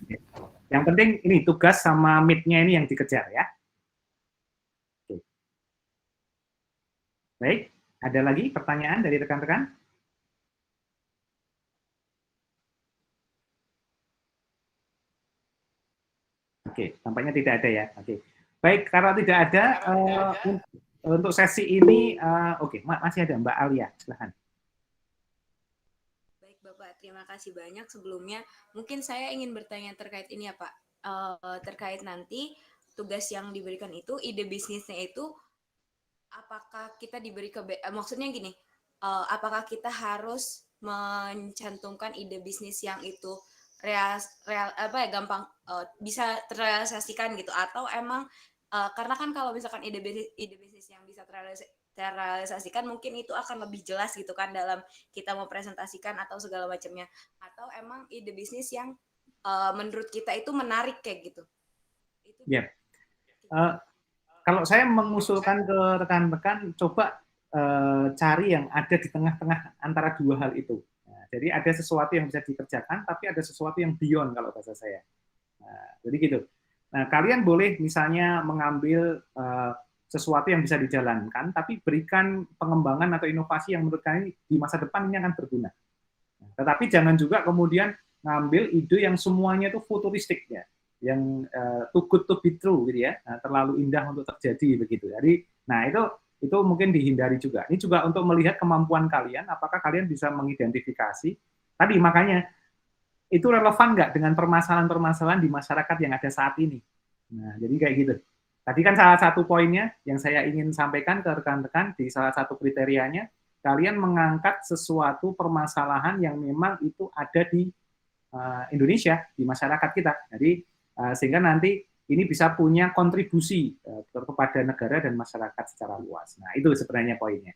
Yang penting ini tugas sama meet-nya ini yang dikejar ya. Oke. Baik, ada lagi pertanyaan dari rekan-rekan? Oke, tampaknya tidak ada ya. Oke. Baik, kalau tidak ada untuk sesi ini, oke, masih ada Mbak Alia, silahkan. Bapak, terima kasih banyak. Sebelumnya, mungkin saya ingin bertanya terkait ini ya Pak, terkait nanti tugas yang diberikan itu, ide bisnisnya itu, apakah kita diberi maksudnya gini, apakah kita harus mencantumkan ide bisnis yang itu gampang bisa terrealisasikan gitu, atau emang karena kan kalau misalkan ide bisnis yang bisa terrealisasikan mungkin itu akan lebih jelas gitu kan dalam kita mau presentasikan atau segala macamnya, atau emang ide bisnis yang menurut kita itu menarik kayak gitu. Itu Kalau saya mengusulkan ke rekan-rekan, coba cari yang ada di tengah-tengah antara dua hal itu. Nah, jadi ada sesuatu yang bisa dikerjakan, tapi ada sesuatu yang beyond kalau bahasa saya. Nah, jadi gitu. Nah, kalian boleh misalnya mengambil sesuatu yang bisa dijalankan, tapi berikan pengembangan atau inovasi yang menurut kalian di masa depan ini akan berguna. Nah, tetapi jangan juga kemudian ngambil ide yang semuanya itu futuristik ya, yang too good to be true gitu ya, terlalu indah untuk terjadi begitu. Jadi, nah itu mungkin dihindari juga. Ini juga untuk melihat kemampuan kalian, apakah kalian bisa mengidentifikasi. Tadi makanya itu relevan nggak dengan permasalahan-permasalahan di masyarakat yang ada saat ini. Nah, jadi kayak gitu. Tadi kan salah satu poinnya yang saya ingin sampaikan ke rekan-rekan di salah satu kriterianya, kalian mengangkat sesuatu permasalahan yang memang itu ada di Indonesia, di masyarakat kita. Jadi sehingga nanti ini bisa punya kontribusi kepada negara dan masyarakat secara luas. Nah, itu sebenarnya poinnya.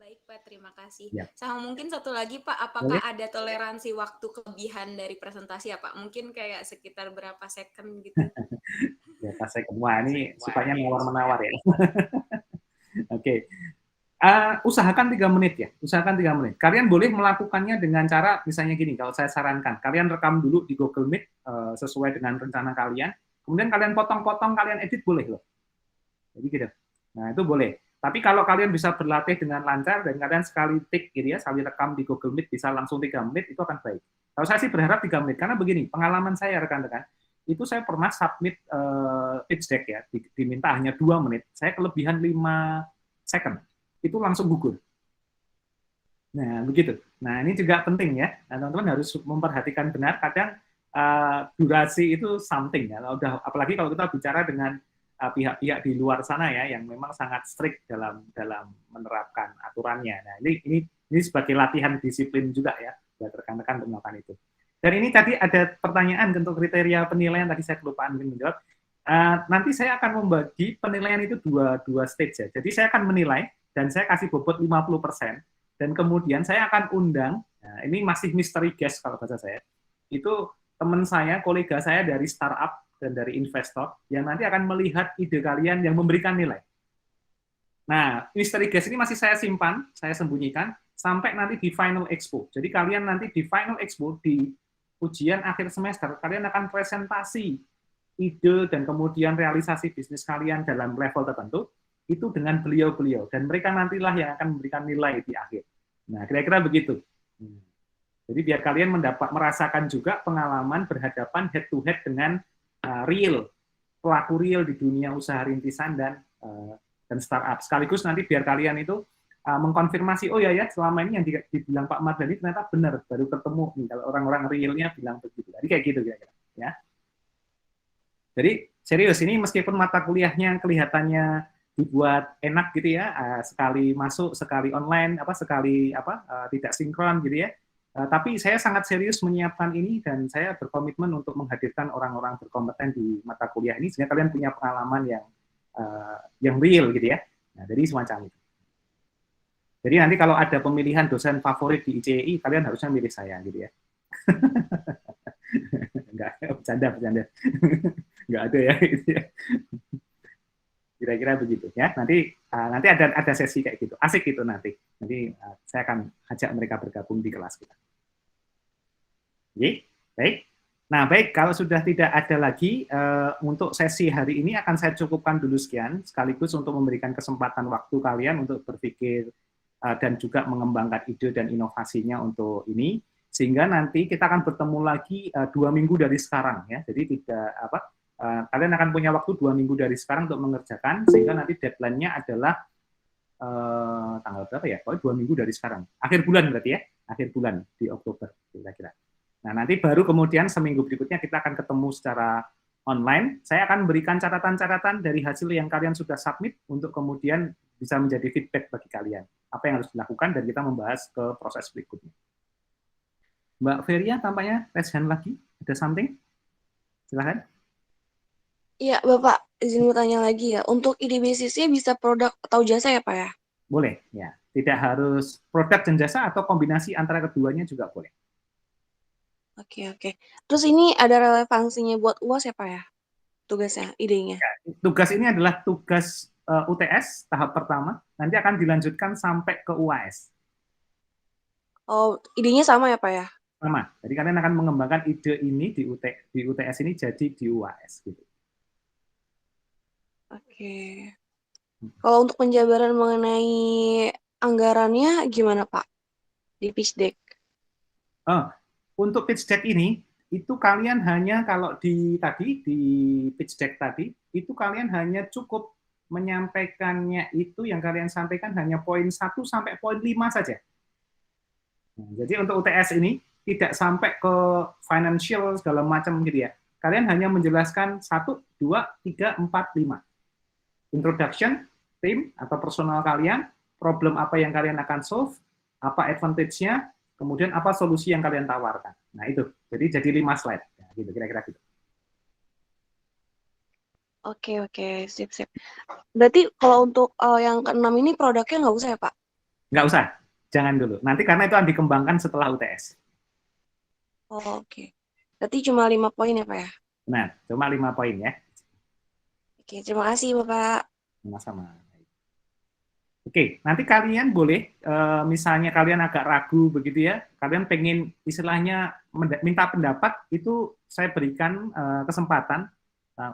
Baik Pak, terima kasih. Ya. Sama mungkin satu lagi Pak, apakah ada toleransi waktu kelebihan dari presentasi ya Pak? Mungkin kayak sekitar berapa second gitu. Berapa second? Wah, ini sifatnya menawar-menawar ya. Oke. Usahakan 3 menit ya, usahakan 3 menit. Kalian boleh melakukannya dengan cara, misalnya gini, kalau saya sarankan, kalian rekam dulu di Google Meet sesuai dengan rencana kalian, kemudian kalian potong-potong, kalian edit boleh loh. Jadi gitu. Nah, itu boleh. Tapi kalau kalian bisa berlatih dengan lancar dan kalian sekali tik gitu ya, sekali rekam di Google Meet bisa langsung 3 menit, itu akan baik. Kalau saya sih berharap 3 menit, karena begini, pengalaman saya rekan-rekan, itu saya pernah submit pitch deck ya, diminta hanya 2 menit, saya kelebihan 5 second, itu langsung gugur. Nah, begitu. Nah, ini juga penting ya, nah, teman-teman harus memperhatikan benar, kadang durasi itu something ya, apalagi kalau kita bicara dengan pihak-pihak di luar sana ya yang memang sangat strict dalam menerapkan aturannya. Nah, ini sebagai latihan disiplin juga ya buat rekan-rekan untuk melakukan itu. Dan ini tadi ada pertanyaan untuk kriteria penilaian, tadi saya kelupaan menjawab. Nanti saya akan membagi penilaian itu dua stage ya. Jadi saya akan menilai dan saya kasih bobot 50%, dan kemudian saya akan undang, nah ini masih mystery guest kalau bahasa saya, itu teman saya, kolega saya dari startup dan dari investor yang nanti akan melihat ide kalian yang memberikan nilai. Nah, mystery guest ini masih saya simpan, saya sembunyikan sampai nanti di final expo. Jadi kalian nanti di final expo, di ujian akhir semester, kalian akan presentasi ide dan kemudian realisasi bisnis kalian dalam level tertentu, itu dengan beliau-beliau. Dan mereka nantilah yang akan memberikan nilai di akhir. Nah, kira-kira begitu. Jadi biar kalian merasakan juga pengalaman berhadapan head-to-head dengan real, pelaku real di dunia usaha rintisan dan startup. Sekaligus nanti biar kalian itu mengkonfirmasi, oh ya selama ini yang dibilang Pak Mardhani ternyata benar, baru ketemu nih kalau orang-orang realnya bilang begitu. Jadi kayak gitu kira-kira ya. Jadi serius ini meskipun mata kuliahnya kelihatannya dibuat enak gitu ya, sekali masuk, sekali online, sekali tidak sinkron gitu ya. Tapi saya sangat serius menyiapkan ini dan saya berkomitmen untuk menghadirkan orang-orang berkompeten di mata kuliah ini sehingga kalian punya pengalaman yang real gitu ya. Nah, jadi semacam itu. Jadi nanti kalau ada pemilihan dosen favorit di ICEI, kalian harusnya milih saya gitu ya. Enggak, bercanda. Enggak ada ya gitu ya. Kira-kira begitu ya. Nanti ada sesi kayak gitu. Asik gitu nanti. Nanti saya akan ajak mereka bergabung di kelas kita. Oke, baik. Nah, baik, kalau sudah tidak ada lagi untuk sesi hari ini akan saya cukupkan dulu sekian, sekaligus untuk memberikan kesempatan waktu kalian untuk berpikir dan juga mengembangkan ide dan inovasinya untuk ini, sehingga nanti kita akan bertemu lagi 2 minggu dari sekarang ya. Jadi kalian akan punya waktu 2 minggu dari sekarang untuk mengerjakan, sehingga nanti deadline-nya adalah tanggal berapa ya? Pokoknya 2 minggu dari sekarang. Akhir bulan berarti ya? Akhir bulan di Oktober kira-kira. Nah, nanti baru kemudian seminggu berikutnya kita akan ketemu secara online. Saya akan berikan catatan-catatan dari hasil yang kalian sudah submit untuk kemudian bisa menjadi feedback bagi kalian. Apa yang harus dilakukan dan kita membahas ke proses berikutnya. Mbak Feria tampaknya raise hand lagi. Ada something? Silahkan. Iya, Bapak, izin bertanya lagi ya. Untuk ide bisnisnya bisa produk atau jasa ya, Pak ya? Boleh, ya. Tidak harus produk dan jasa atau kombinasi antara keduanya juga boleh. Oke. Terus ini ada relevansinya buat UAS ya, Pak ya? tugasnya, idenya? Tugas ini adalah tugas UTS tahap pertama, nanti akan dilanjutkan sampai ke UAS. Oh, idenya sama ya Pak ya? Sama. Jadi kalian akan mengembangkan ide ini di UTS ini jadi di UAS gitu. Oke. Kalau untuk penjabaran mengenai anggarannya gimana Pak di pitch deck? Untuk pitch deck ini itu kalian hanya kalau di pitch deck tadi itu kalian hanya cukup menyampaikannya itu yang kalian sampaikan hanya poin 1 sampai poin 5 saja. Nah, jadi untuk UTS ini tidak sampai ke financial segala macam gitu ya. Kalian hanya menjelaskan 1, 2, 3, 4, 5. Introduction, tim atau personal kalian, problem apa yang kalian akan solve, apa advantage-nya, kemudian apa solusi yang kalian tawarkan. Nah itu, jadi 5 slide. Ya, gitu, kira-kira gitu. Oke, sip. Berarti kalau untuk yang ke-6 ini produknya nggak usah ya Pak? Nggak usah, jangan dulu. Nanti karena itu akan dikembangkan setelah UTS. Oh, oke. Berarti cuma 5 poin ya Pak ya? Nah, cuma 5 poin ya. Oke, terima kasih Bapak. Sama-sama. Oke, nanti kalian boleh, misalnya kalian agak ragu begitu ya, kalian pengen istilahnya minta pendapat, itu saya berikan kesempatan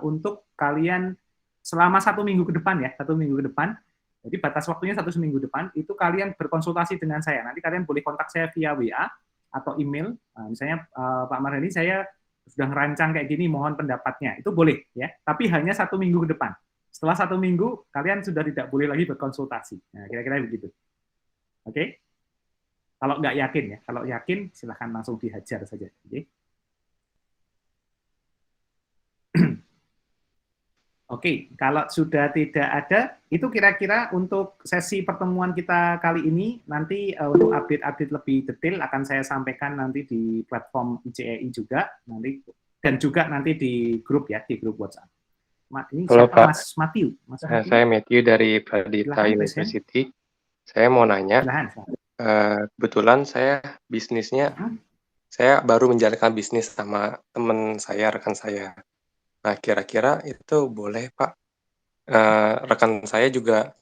untuk kalian selama 1 minggu ke depan ya, 1 minggu ke depan, jadi batas waktunya 1 minggu depan, itu kalian berkonsultasi dengan saya. Nanti kalian boleh kontak saya via WA atau email, misalnya Pak Mardhani, saya sudah ngerancang kayak gini, mohon pendapatnya, itu boleh ya, tapi hanya 1 minggu ke depan. Setelah 1 minggu, kalian sudah tidak boleh lagi berkonsultasi. Nah, kira-kira begitu. Oke? Kalau nggak yakin ya, kalau yakin silahkan langsung dihajar saja. Oke? Oke, kalau sudah tidak ada, itu kira-kira untuk sesi pertemuan kita kali ini, nanti untuk update-update lebih detail akan saya sampaikan nanti di platform ICEI juga, nanti dan juga nanti di grup ya, di grup WhatsApp. Ini Halo siapa? Pak, Mas Matthew. saya Matthew dari Pradita Silahkan, University. Saya mau nanya, Silahkan. kebetulan saya bisnisnya, saya baru menjalankan bisnis sama teman saya, rekan saya. Nah, kira-kira itu boleh Pak? Rekan saya juga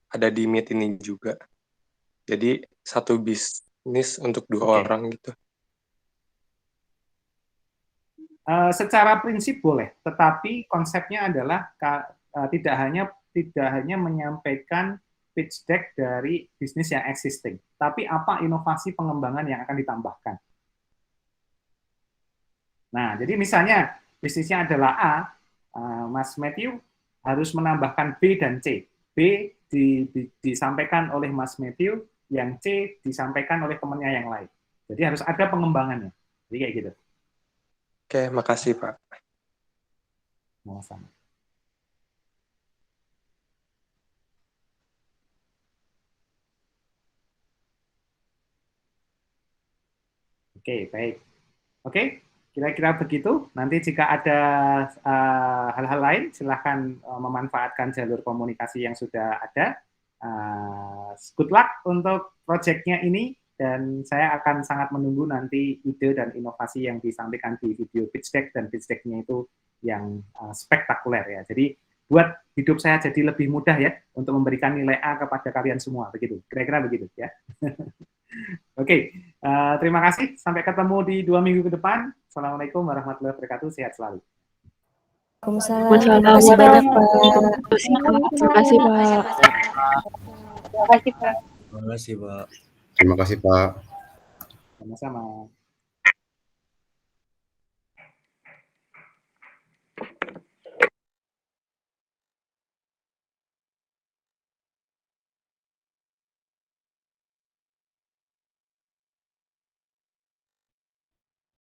ada di meet ini juga. Jadi satu bisnis untuk 2 orang gitu. Secara prinsip boleh, tetapi konsepnya adalah tidak hanya menyampaikan pitch deck dari bisnis yang existing, tapi apa inovasi pengembangan yang akan ditambahkan. Nah, jadi misalnya bisnisnya adalah A, Mas Matthew harus menambahkan B dan C. B disampaikan oleh Mas Matthew, yang C disampaikan oleh temannya yang lain. Jadi harus ada pengembangannya. Jadi kayak gitu. Oke, makasih Pak. Sama-sama. Oke, baik. Oke, kira-kira begitu. Nanti jika ada hal-hal lain, silahkan memanfaatkan jalur komunikasi yang sudah ada. Good luck untuk proyeknya ini, dan saya akan sangat menunggu nanti ide dan inovasi yang disampaikan di video pitch deck, dan pitch deck-nya itu yang spektakuler ya. Jadi buat hidup saya jadi lebih mudah ya untuk memberikan nilai A kepada kalian semua, begitu. Kira-kira begitu ya. Oke, terima kasih. Sampai ketemu di 2 minggu ke depan. Assalamualaikum warahmatullahi wabarakatuh. Sehat selalu. Waalaikumsalam. Terima kasih banyak Pak. Terima kasih Pak. Terima kasih Pak. Sama-sama.